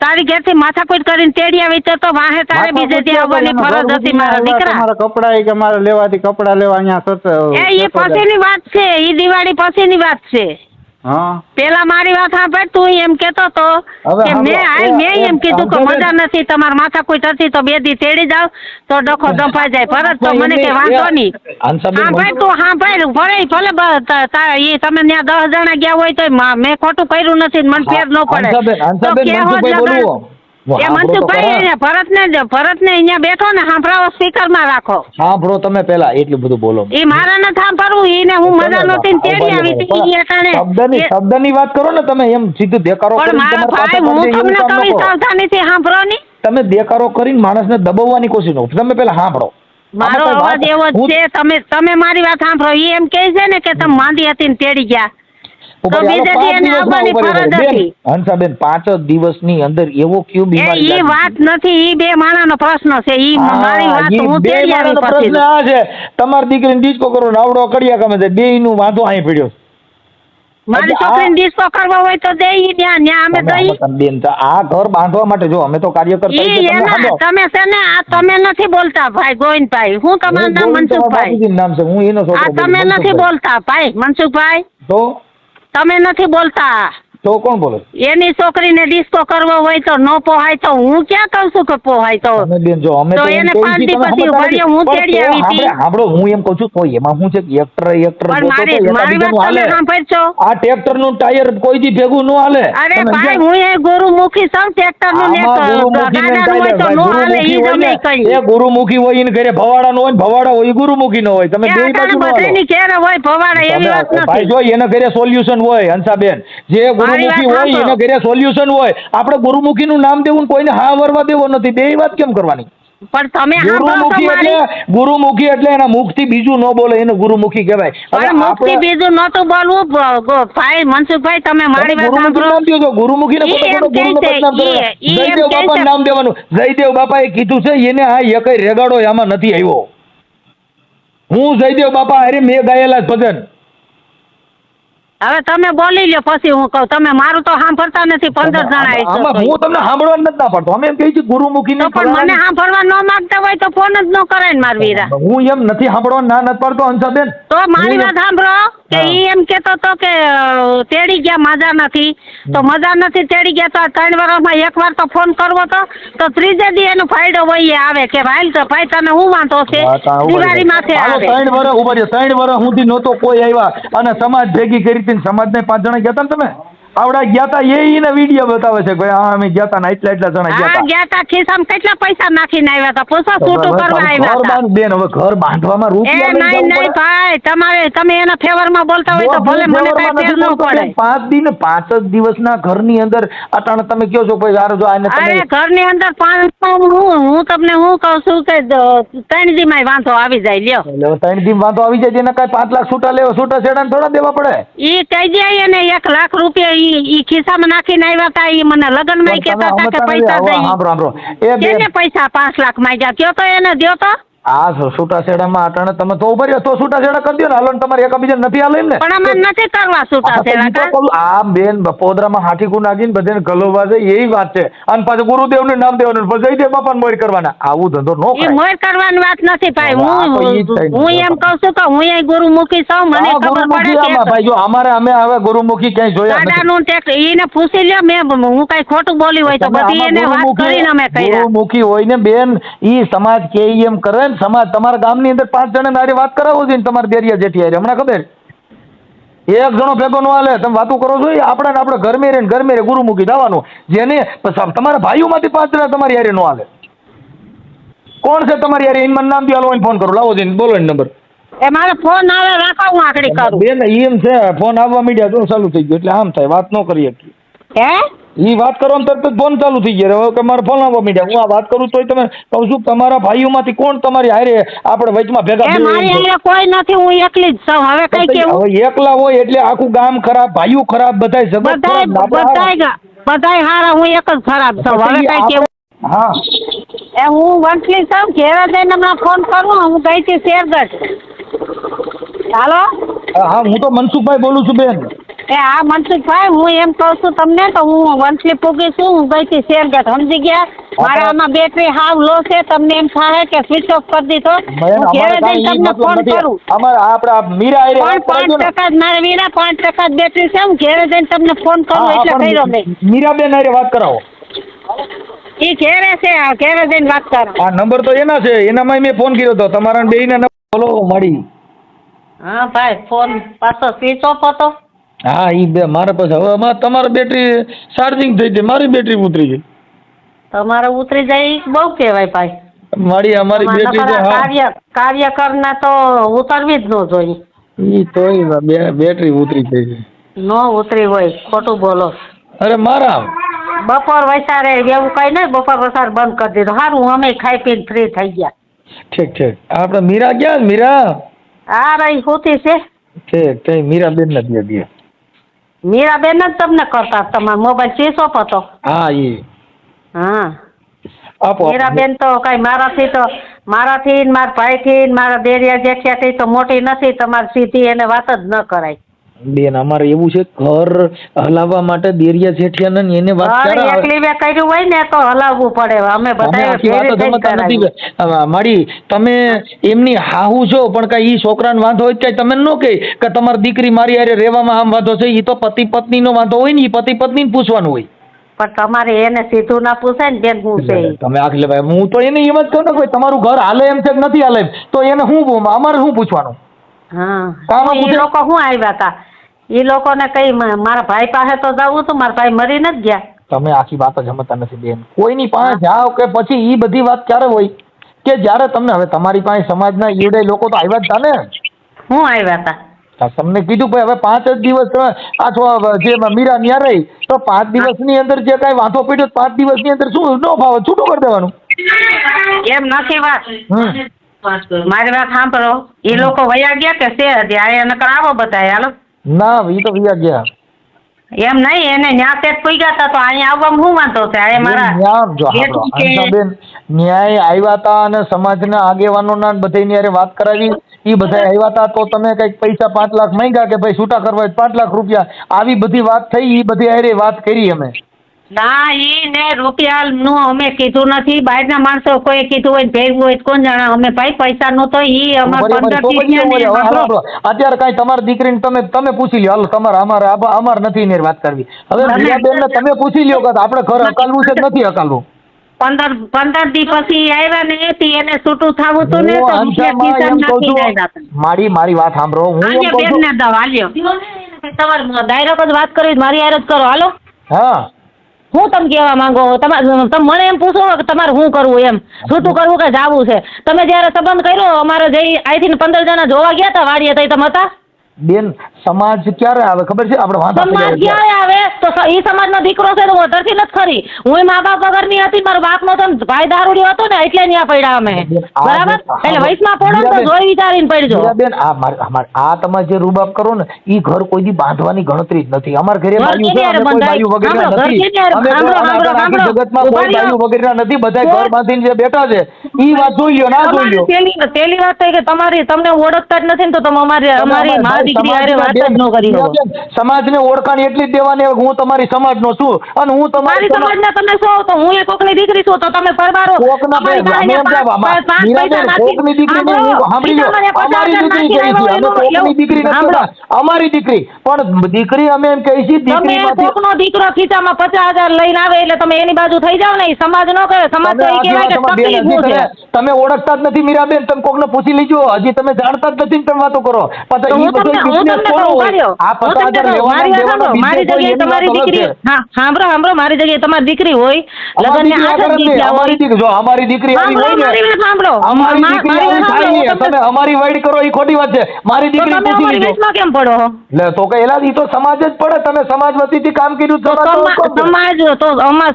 S5: તારી ઘેરથી માથાકૂટ કરીને તેડી આવી તો વાહે તારે બીજે ત્યાં આવવાની ફરજ હતી મારા દીકરા.
S6: તમારા કપડા કે મારે લેવાથી કપડા લેવા અહીંયા
S5: એ પછીની વાત છે, ઈ દિવાળી પછીની વાત છે.
S6: હા
S5: પેલા મારી વાત સાંભળ, તું એમ કેતો તો કે મેં એમ કીધું કે મજા નથી, તમારે માથાકૂટ હતી તો 2 દી તેડી જાવ તો ડખો દંપાઈ જાય ફરજ. તો મને કઈ વાંધો નહીં. હા ભાઈ તું હા ભાઈ ભલે ઈ તમે ત્યાં 10 જણા ગયા હોય તો મેં ખોટું કર્યું નથી, મને ફેર ન પડે તો કેવો એ મનસુખભાઈ ભરતને અહીંયા બેઠો ને સાંભળાવો, સ્પીકરમાં રાખો.
S3: સાંભળો તમે પેલા એટલું બધું બોલો.
S5: એ મારા નથી સાંભળવું, એને હું મજા નહોતી ને તેડી આવી હતી
S3: શબ્દની વાત કરો ને તમે, એમ સીધું દેકારો
S5: પણ મારો ભાઈ હું તમને કહું સાવધાનીથી સાંભળો ની.
S3: તમે દેકારો કરીને માણસને દબાવવાની કોશિશ કરો. તમે પેલા સાંભળો.
S5: મારો અવાજ એવો જ છે, તમે મારી વાત સાંભળો. એ એમ કહે છે ને કે તમે માંદી હતી ને તેડી ગયા તો બીજે દી એને આવવાની ફરજ હતી.
S3: હંસાબેન 5 દિવસની અંદર એવો ક્યુ બીમારી
S5: એ વાત નથી, ઈ 2 માણાનો પ્રશ્ન છે. ઈ મારી વાત હું તેડી આવી પછી.
S3: પ્રશ્ન આ છે તમારી દીકરીને ડિસ્કો કરો નાવડો કડિયા ગમે છે, બેયનું વાંધો અહીં પડ્યો.
S5: મારી છોકરીને ડિસ્કો કરવો હોય તો દે ઈ ત્યાં અમે દઈ.
S3: બેન આ ઘર બાંધવા માટે જો અમે તો કાર્ય કરતા
S5: તમે છે ને આ તમે નથી બોલતા ભાઈ ગોવિંદભાઈ. હું તમારું નામ મનસુખભાઈ
S3: નામ છે, હું એનો છોકરો.
S5: આ તમે નથી બોલતા ભાઈ મનસુખભાઈ,
S3: તો
S5: તમે નથી બોલતા.
S3: તો કોણ બોલે?
S5: એની છોકરીને ડિસ્કો કરવો હોય તો ન પોહાય તો હું ક્યાં કહું છું કે પોહાય તો
S3: બેન જો અમે
S5: તો એને 5 દી પછી ભર્યો હું તેડી આવી હતી.
S3: સાંભળો હું એમ કહું છું તો એમાં હું છે એક્ટર
S5: પણ મારી વાત તમે સાંભળજો.
S3: આ ટ્રેક્ટર નું ટાયર કોઈ દી ભેગું ન હાલે.
S5: અરે ભાઈ હું એ ગુરુમુખી છું, ટ્રેક્ટર નું ને ગાડાનું હોય તો નો હાલે ઈ ગમે કઈ.
S3: એ ગુરુમુખી હોય ને ઘરે ભવાડા નો હોય, ભવાડા હોય ગુરુમુખી નો હોય. તમે બે બાજુ નો હાલો.
S5: બધાની ઘરે હોય ભવાડા, એવી વાત નથી
S3: ભાઈ. જો એના ઘરે સોલ્યુશન હોય હંસાબેન, જે ગુરુમુખી હોય એના ઘરે સોલ્યુશન હોય. આપણે ગુરુમુખી નું નામ દેવું કોઈને હા વરવા દેવો નથી, બે વાત કેમ કરવાની?
S5: પણ તમે
S3: ગુરુમુખી એટલે એના મુખથી બીજું ન બોલે એને ગુરુમુખી કહેવાય.
S5: હવે મુખથી બીજું નતું બોલવું ભાઈ મનસુખભાઈ. તમે મારી વાત સાંભળો.
S3: ગુરુમુખી ને જયદેવ બાપા નામ દેવાનું. જયદેવ બાપા એ કીધું છે એને આ એકય રેગાડો આમાં નથી આવ્યો. હું જયદેવ બાપા અરે મેં ગાયેલા ભજન.
S5: હવે તમે બોલી લ્યો પછી હું કહું. તમે મારું તો સાંભળતા નથી. 15 જણા
S3: હું તમને સાંભળવા નથી ના પડતો. અમે એમ કહી છીએ ગુરુમુખી ને.
S5: પણ મને સાંભળવા ન માંગતા હોય તો ફોન જ ન કરાય ને મારા વીરા.
S3: હું એમ નથી સાંભળવા ના નથી પડતો હંસાબેન.
S5: તો મારી વાત સાંભળો કે ઈ એમ કેતો તો કે તેડી ગયા મજા નથી, તો મજા નથી તેડી ગયા તો 3 વર્ષમાં એકવાર તો ફોન કરવો તો ત્રીજે દી એનો ફાયદો હોય આવે કે ભાઈ તો ભાઈ તને હું વાંધો છે દિવાળી માથે આવે.
S3: 3 વર્ષ ઉભા રહ્યા, 3 વર્ષ સુધી નહોતો કોઈ આવ્યા અને સમાજ ભેગી કરી હતી. સમાજને 5 જણા ગયા હતા ને તમે આવડા ગયા હતા એને વિડીયો બતાવે છે ભાઈ હા અમે ગયા હતા ને એટલા જણા
S5: ગયા હતા. ખિસ્સામાં કેટલા પૈસા નાખીને આવ્યા હતા પૂછો, છૂટું કરવા આવ્યા હતા.
S3: બેન હવે ઘર બાંધવામાં રૂપિયા
S5: નહીં ભાઈ તમે એના ફેવરમાં બોલતા હોય તો ભલે મને કઈ ફેર ન પડે.
S3: 5 જ દિવસના ઘરની અંદર અટાણે તમે કહો છો ભાઈ સારું જો આને
S5: અરે ઘરની અંદર 5 હું તમને હું કહું છું કે 3 દી માં વાંધો આવી જાય. લ્યો
S3: 3 દી વાંધો આવી જાય એને કઈ 5 લાખ છૂટા લેવા છૂટા છેડા થોડા દેવા પડે.
S5: ઈ કહી જાય ને 1 લાખ રૂપિયા ઈ ખિસ્સામાં નાખીને આવ્યા હતા. ઈ મને લગ્ન માં કહેતા હતા કે પૈસા દઈ એને પૈસા 5 લાખ માંગ્યા. કયો તો એને દ્યો તો
S3: આ છૂટાછેડામાં અટાણે તમે તો ઉભા રહ્યો તો છૂટાછેડા કરી દો ને. હાલો તમારે એકબીજા નથી હાલે ને.
S5: પણ અમારે નથી કરવા છૂટાછેડા.
S3: આ બેન બપોદરામાં હાથીકુ નાખીને બધાને ગલોવા છે એવી વાત છે. અને પાછું ગુરુદેવ નું નામ દેવાનું પછી જયદેવ બાપા મોર કરવાના. આવું ધંધો નો કરાય.
S5: મોર કરવાની વાત નથી ભાઈ. હું એમ કહું છું કે હું અહીં ગુરુમુખી છું. મને ખબર પડે કે
S3: ભાઈ જો અમારે અમે હવે ગુરુમુખી ક્યાંય જોયા નથી.
S5: દાદાનું ટેક્સ એને પૂછી લ્યો. હું કઈ ખોટું બોલી હોય તો બધી એને વાત કરીને અમે કર્યા.
S3: ગુરુમુખી હોય ને બેન ઈ સમાજ કે એમ કરે ને સમાજ તમારા ગામની અંદર 5 જણા નારી વાત કરાવો છે ને તમારે દેરિયા જેઠી હારે હમણાં ખબર એક જણો ભેગો ન હાલે. તમે વાતું કરો છો આપણે ને આપણે ઘરમે રે ગુરુમુખી દાવાનું જેને તમારા ભાઈઓમાંથી 5 જણા તમારી હારે ન હાલે. કોણ છે તમારી હારે? એને મને નામ બી હાલો, ફોન કરો, લાવો જઈને બોલો નંબર.
S5: એ મારો ફોન આવે, રાખો, હું આકડી કરું.
S3: બેન એમ છે, ફોન આવવા મીડિયા તો ચાલુ થઈ ગયો એટલે આમ થાય, વાત ન કરી શકીએ.
S5: હે
S3: એ વાત કરો તરત જ ફોન ચાલુ થઈ ગયો. હવે મારો ફોન આવવા મીડિયા, હું આ વાત કરું તોય તમે કહું છું તમારા ભાઈઓમાંથી કોણ તમારી હારે આપણે વચમાં ભેગા?
S5: એ મારી હારે કોઈ નથી, હું એકલી જ છું. હવે કઈ કેવું?
S3: હવે એકલા હોય એટલે આખું ગામ ખરાબ, ભાઈઓ ખરાબ, બધાય જગત ખરાબ,
S5: બધાય હારા, હું એક જ ખરાબ છું. હવે કઈ કેવું?
S3: હા
S5: એ હું વંથલી છું, ઘેરે જઈને હમણાં ફોન કરું. હું ગઈ હતી શેરગઢ. હાલો,
S3: હા, હું તો મનસુખભાઈ બોલું છું બેન.
S5: એ હા મનસુખભાઈ, હું એમ કહું છું તમને તો હું વંથલી પૂગી છું. હું ગઈ હતી શેરગઢ, સમજી ગયા? મારા આમાં બેટરી હાવ લો છે. તમને એમ થાય કે સ્વિચ ઓફ કરી દીધો? હું ઘેરે જઈને તમને ફોન કરું.
S3: અમારા આપડા મીરા આરે
S5: 5% જ મારે વીરા 5% જ બેટરી છે. હું ઘેરે જઈને તમને ફોન કરું એટલે કર્યો મેં.
S3: મીરાબેન આરે વાત કરાવો.
S5: એ ઘેરે છે, ઘેરે જઈને વાત કરો.
S3: આ નંબર તો એના છે, એનામાં મેં ફોન કર્યો હતો. તમારા બેયના નંબર બોલો મારી.
S5: હા ભાઈ, ફોન પાછો સ્વિચ ઓફ હતો.
S3: હા ઈ બે મારા પાસે. હવે તમારી બેટરી ચાર્જિંગ થઈ ગઈ, મારી બેટરી ઉતરી ગઈ.
S5: તમારે ઉતરી જાય ઈ બહુ કહેવાય ભાઈ.
S3: અમારી બેટરી
S5: કાર્ય કરના તો ઉતરવી જ ન જોઈએ.
S3: ઈ તોય બેટરી ઉતરી ગઈ.
S5: નો ઉતરી હોય, ખોટું બોલો.
S3: અરે મારા
S5: બપોર વસારે એવું કઈ નહીં, બપોર વસારે બંધ કરી દીધું. સારું, અમે ખાઈ પીને ફ્રી થઈ ગયા.
S3: ઠીક. આપણે મીરા ક્યાં? મીરા
S5: આ રહી હોતી છે.
S3: ઠીક. મીરાબેન નથી હતી.
S5: મીરાબેન જ તમને કરતા, તમારો મોબાઈલ સ્વિચ ઓફ હતો.
S3: હા ઈ
S5: હા,
S3: આપો.
S5: મીરાબેન તો કઈ મારાથી મારા ભાઈથી મારા દેરિયા જેઠિયાથી તો મોટી નથી. તમારે સીધી એને વાત જ ન કરાય.
S3: બેન અમારે એવું છે, ઘર હલાવવા માટે દેરિયા જેઠિયા ને એને વાત
S5: એકલી વે કર્યું હોય ને તો હલાવવું પડે. અમે બધા
S3: મારી તમે એમની હાહુ છો, પણ કઈ ઈ છોકરાને વાંધો હોય કઈ તમે ન કે તમારી દીકરી મારી હારે રહેવામાં આમ વાંધો છે? ઈ તો પતિ પત્ની નો વાંધો હોય ને, ઈ પતિ પત્ની ને પૂછવાનું હોય.
S5: પણ તમારે એને સીધું ના પૂછાય ને બેન. હું છે
S3: તમે આખી ભાઈ, હું તો એને એમ જ કહું ને, કોઈ તમારું ઘર હાલે એમ છે કે નથી હાલે તો એને હું અમારે શું પૂછવાનું?
S5: હા, એ લોકો શું આવ્યા હતા? એ લોકોને કઈ મારા ભાઈ પાસે તો જવું હતું, મારા ભાઈ મરી નથી ગયા.
S3: તમે આખી વાત જ સમજતા નથી બેન. કોઈની પાસે જાઓ કે પછી ઈ બધી વાત ક્યારે હોય કે જ્યારે તમને, હવે તમારી પાસે સમાજના ઈવડે લોકો તો આવ્યા જ હતા ને.
S5: શું આવ્યા હતા?
S3: તમને કીધું ભાઈ હવે 5 જ દિવસ આ જે મીરા ન્યા રહી તો 5 દિવસની અંદર જે કઈ વાંધો પડ્યો 5 દિવસની અંદર શું ન ભાવે છૂટું કરી દેવાનું.
S5: એમ નથી વાત. મારી વાત સાંભળો. એ લોકો વયા ગયા કે છે હજી? આ નકર આવો બધા. હાલો.
S3: ના, ઈ તો વયા ગયા.
S5: એમ નહીં, એને ન્યા તે પૂગ્યા હતા તો અહીંયા આવવામાં શું વાંધો છે? આ મારા
S3: બેન ન્યાય આવ્યા હતા અને સમાજના આગેવાનોના બધાની હારે વાત કરાવી. ઈ બધા આવ્યા હતા તો તમે કઈક પૈસા 5 લાખ માંગ્યા કે ભાઈ છૂટા કરવા 5 લાખ રૂપિયા, આવી બધી વાત થઈ. ઈ બધી હારે વાત કરી અમે.
S5: ના, ઈ ને રૂપિયા નું અમે કીધું નથી. બહારના માણસો કોઈ કીધું હોય ભેગું હોય કોણ જાણે. અમે ભાઈ પૈસા નું તો ઈ અમારે 15
S3: અત્યારે કઈ તમારી દીકરીને તમે પૂછી લ્યો. હાલો, તમારે અમારે નથી એની વાત કરવી. હવે મીરાબેન ને તમે પૂછી લ્યો કે આપણે ઘર હકાલવું છે કે નથી હકાલવું.
S5: 15 દી પછી આવ્યા ને એથી એને છૂટું થવું હતું ને તો
S3: મારી વાત સાંભળો. હું
S5: બેન ને દવા લ્યો. તમારે ડાયરેક્ટ જ વાત કરવી, મારી હારે જ કરો. હાલો.
S3: હા,
S5: હું તમે કહેવા માંગો? તમે મને એમ પૂછો કે તમારે શું કરવું, એમ છૂટું કરવું કે જાવું છે? તમે જયારે સંબંધ કર્યો અમારે જે અહીંથી 15 જણા જોવા ગયા હતા વાડીએ, તો તમે હતા?
S3: બેન સમાજ ક્યારે આવે ખબર છે? આપણે વાંધો
S5: સમાજ ક્યારે આવે તો ઈ સમાજનો દીકરો છે તો વધારથી નથી ખરી. હું મા બાપ વગરની હતી, મારો બાપનો તો ભાઈ દારૂડિયો હતો ને એટલે ત્યાં પડ્યા અમે. બરાબર? એટલે વયસમાં પડો તો જોઈ વિચારીને પડજો.
S3: બેન આ તમે જે રૂબાબ કરો ને ઈ ઘર કોઈ દી બાંધવાની ગણતરી જ નથી. અમાર ઘરે બાયું વગેરે નથી. જગતમાં કોઈ બાયું વગેરે નથી. બધા ઘર બાંધીને જે બેઠા છે ઈ વાત જોઈ લ્યો. ના જોઈ લ્યો.
S5: પેલી વાત થઈ કે તમને ઓળખતા જ નથી ને તો તમે અમારી
S3: સમાજને ઓળખાણ એટલી જ દેવાની. હું તમારી સમાજનો છું અને હું તમારી
S5: સમાજના તમે છો તો હું એ કોકની દીકરી છું તો તમે પરબારો
S3: કોકની દીકરી અમારી દીકરી પણ દીકરી અમે એમ કહી છીએ.
S5: કોકનો દીકરો ખીચામાં 50,000 લઈને આવે એટલે તમે એની બાજુ થઈ જાવ ને. સમાજ નો કહે. સમાજ તો એ કહેવાય કે
S3: તમે ઓળખતા જ નથી મીરાબેન, તમે કોકને પૂછી લીજો, હજી તમે જાણતા જ નથી ને તમે વાતો કરો. પાછા ઈ બધો business કોનો હોય? આ 50,000 લેવાના દેવાના
S5: મારી
S3: business હોય
S5: જગ્યાએ
S3: એની
S5: તમારી
S3: વાત અલગ
S5: દીકરી,
S3: છે.
S5: હા સાંભળો, મારી જગ્યાએ તમારી દીકરી હોય,
S3: અમારી
S5: લગ્નને
S3: દીકરી
S5: 8 જ
S3: આગળ જ
S5: દી
S3: નહીં,
S5: થયા હોય.
S3: અમારી દીકરી જો અમારી દીકરી આવી હોય
S5: મારી
S3: ને,
S5: વાત સાંભળો,
S3: અમારી દીકરી
S5: મારી
S3: આવી
S5: વાત
S3: થાય
S5: સાંભળો,
S3: નહીં. તમે અમારી વાઈડ કરો એ ખોટી વાત છે. મારી
S5: તો
S3: દીકરી
S5: તમે
S3: પૂછી
S5: અમારી
S3: લીજો.
S5: વેચમાં કેમ પડો?
S3: લે તો કે એલા ઈ તો સમાજ જ પડે. તમે સમાજ વતીથી કામ કર્યું
S5: તો
S3: સમાજ તો કોણ કરે?
S5: સમાજ તો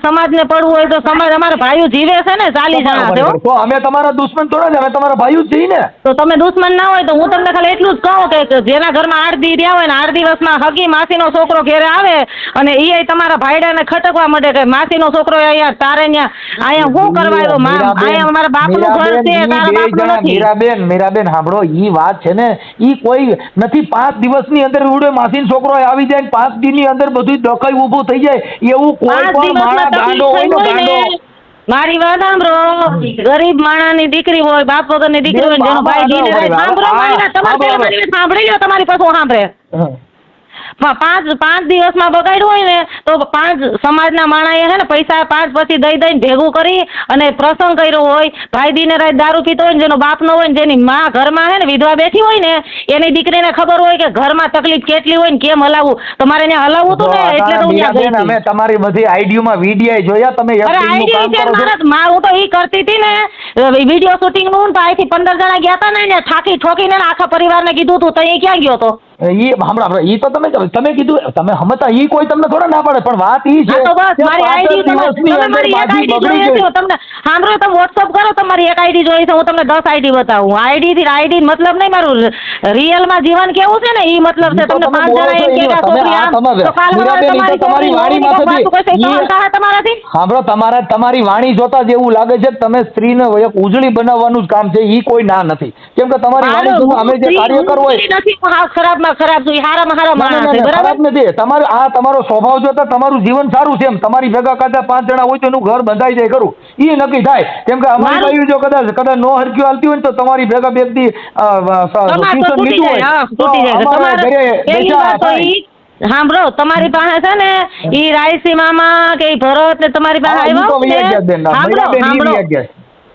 S5: સમાજને પડવું હોય તો સમાજ, અમારા ભાઈઓ જીવે છે ને 40 જણા છે હો.
S3: તો અમે તમારા દુશ્મન થોડા છે, અમે તમારા ભાઈઓ જ છીએ ને.
S5: તો તમે દુશ્મન ના હોય તો હું તમને ખાલી એટલું જ કહું કે જેના ઘરમાં 8 દી રહ્યા હોય ને 8 દિવસમાં હગી માસીનો છોકરો ઘેરે આવે અને એ તમારા ભાઈડાને ખટકવા માંડે કે માસીનો છોકરો અહીંયા તારે અહીંયા શું કરવા આવ્યો? અહીંયા અમારા બાપનું ઘર છે, તારા બાપનું નથી.
S3: મીરાબેન સાંભળો, ઈ વાત છે ને ઈ કોઈ નથી. 5 દિવસની અંદર ઉડે માસીનો છોકરો આવી જાય, 5 દિનની અંદર બધું ડકાઈ ઊભું થઈ જાય, એવું કોઈ
S5: 5
S3: પણ માણસ
S5: દિવસમાં
S3: ગાંડો હોય ને ગાંડો.
S5: મારી વાત સાંભળો, ગરીબ માણસની દીકરી હોય, બાપ વગરની દીકરી હોય, જેનો ભાઈ ઘીને રહે, સાંભળો મારી વાત, તમારે મારી વાત સાંભળી લો, તમારી પાસે હું સાંભળે. 5 દિવસમાં બગાડ્યું હોય ને તો 5 સમાજના માણસે છે ને પૈસા 5 પછી દઈને ભેગું કરી અને પ્રસંગ કર્યો હોય, ભાઈ દીને રાત દારૂ પીતો હોય ને જેનો બાપ ન હોય ને જેની માં ઘરમાં છે ને વિધવા બેઠી હોય ને એની દીકરીને ખબર હોય કે ઘરમાં તકલીફ કેટલી હોય ને કેમ હલાવવું, તમારે ત્યાં હલાવવું હતું ને એટલે તો હું ત્યાં ગઈ હતી.
S3: અમે તમારી બધી આઈડીઓમાં વિડીયો જોયા, તમે
S5: અરે આઈડી છે મારે, હું તો ઈ કરતી હતી ને વિડીયો શૂટિંગ નું, તો અહીંથી 15 જણા ગયા હતા ને થાકી ઠોકીને આખા પરિવારને કીધું હતું, તો એ ક્યાં ગયો હતો?
S3: ઈ હમણાં ઈ તો તમે કીધું, તમે હમતા ઈ કોઈ તમને થોડા ના પાડે, પણ વાત ઈ છે
S5: તો બસ
S3: કે
S5: મારી
S3: 5
S5: આઈડી
S3: દિવસની અંદર
S5: તમારી એક
S3: બાજી
S5: આઈડી
S3: બગડી
S5: જોઈએ
S3: ગઈ.
S5: છે, તમને સાંભળો, તમે વોટ્સઅપ કરો, તમારી એક આઈડી જોઈ છે, હું તમને 10 આઈડી બતાવું. આઈડી મતલબ નહીં, મારું રિયલમાં જીવન કેવું છે ને ઈ મતલબ છે. તમને 5 જણા એમ કે છોકરી આમ, તો કાલ સવારે તમારી તમારાથી
S3: સાંભળો, તમારી વાણી જોતા જ એવું લાગે છે કે તમે સ્ત્રીને એક ઉજળી બનાવવાનું જ કામ છે, ઈ કોઈ ના નથી. કેમ કે તમારી વાણી જોતા અમે જે કાર્યકર હોય
S5: ખરાબમાં ખરાબ છું, હારામાં હારા માણસ છે, બરાબર?
S3: ખરાબ નથી. તમારો સ્વભાવ જોતા તમારું જીવન સારું છે, એમ તમારી ભેગા કાઢા 5 જણા હોય તો એનું ઘર બંધાઈ જાય ખરું, ઈ નક્કી થાય. કેમ કે અમારી બાજુ જો કદાચ નો હરક્યું હાલતી હોય ને તો તમારી ભેગા બેગથી ટ્યુશન લીધું હોય તો અમારા ઘરે બેસા
S5: સાંભળો, તમારી પાસે છે ને ઈ રાયસીમામાં કે ભરત ને તમારી પાસે આવ્યો,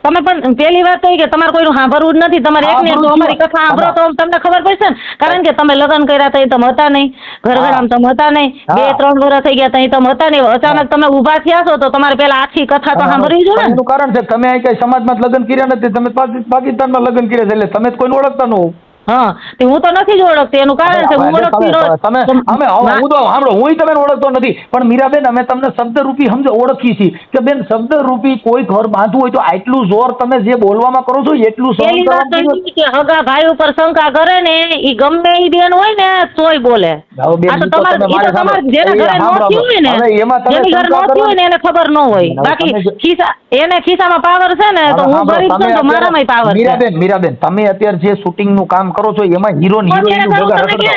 S5: તમે પણ પેલી વાત તો કે તમારે કોઈનું સાંભળવું જ નથી, તમારે એકને તો અમારી કથા સાંભળો તો તમને ખબર પડશે ને. કારણ કે તમે લગ્ન કર્યા હતા એ તમે હતા નહીં, ઘરઘરામ તમે હતા નહીં, 2-3 વર્ષ થઈ ગયા ત્યાં તમે હતા નહીં, અચાનક તમે ઊભા થયા છો તો તમારે પેલા આખી કથા તો સાંભળવી જોઈએ ને.
S3: એનું કારણ છે તમે અહીં કઈ સમાજમાં લગ્ન કર્યા નથી, તમે પાકિસ્તાનમાં લગ્ન કર્યા છે એટલે તમે કોઈ ઓળખતા ન હોવ.
S5: હા, હું તો નથી જ ઓળખતી, એનું કારણ છે હું ઓળખતી
S3: હું તમે ઓળખતો નથી, પણ મીરાબેન અમે તમને શબ્દરૂપી સમજો ઓળખી છીએ કે બેન શબ્દરૂપી કોઈ ઘર બાંધવું હોય તો આટલું જોર તમે જે બોલવામાં કરો છો એટલું
S5: હગા ભાઈ ઉપર શંકા કરે ને ઈ ગમે ઈ બેન હોય ને તોય બોલે. જેના ઘરે નોતી હોય ને જેની ઘર નોતી હોય ને એને ખબર ન હોય, બાકી એને ખિસ્સામાં પાવર છે ને તો હું ગરીબ છું તો મારામાં પાવર છે.
S3: મીરાબેન તમે અત્યારે જે શૂટિંગ નું કામ કરો છો એમાં હીરો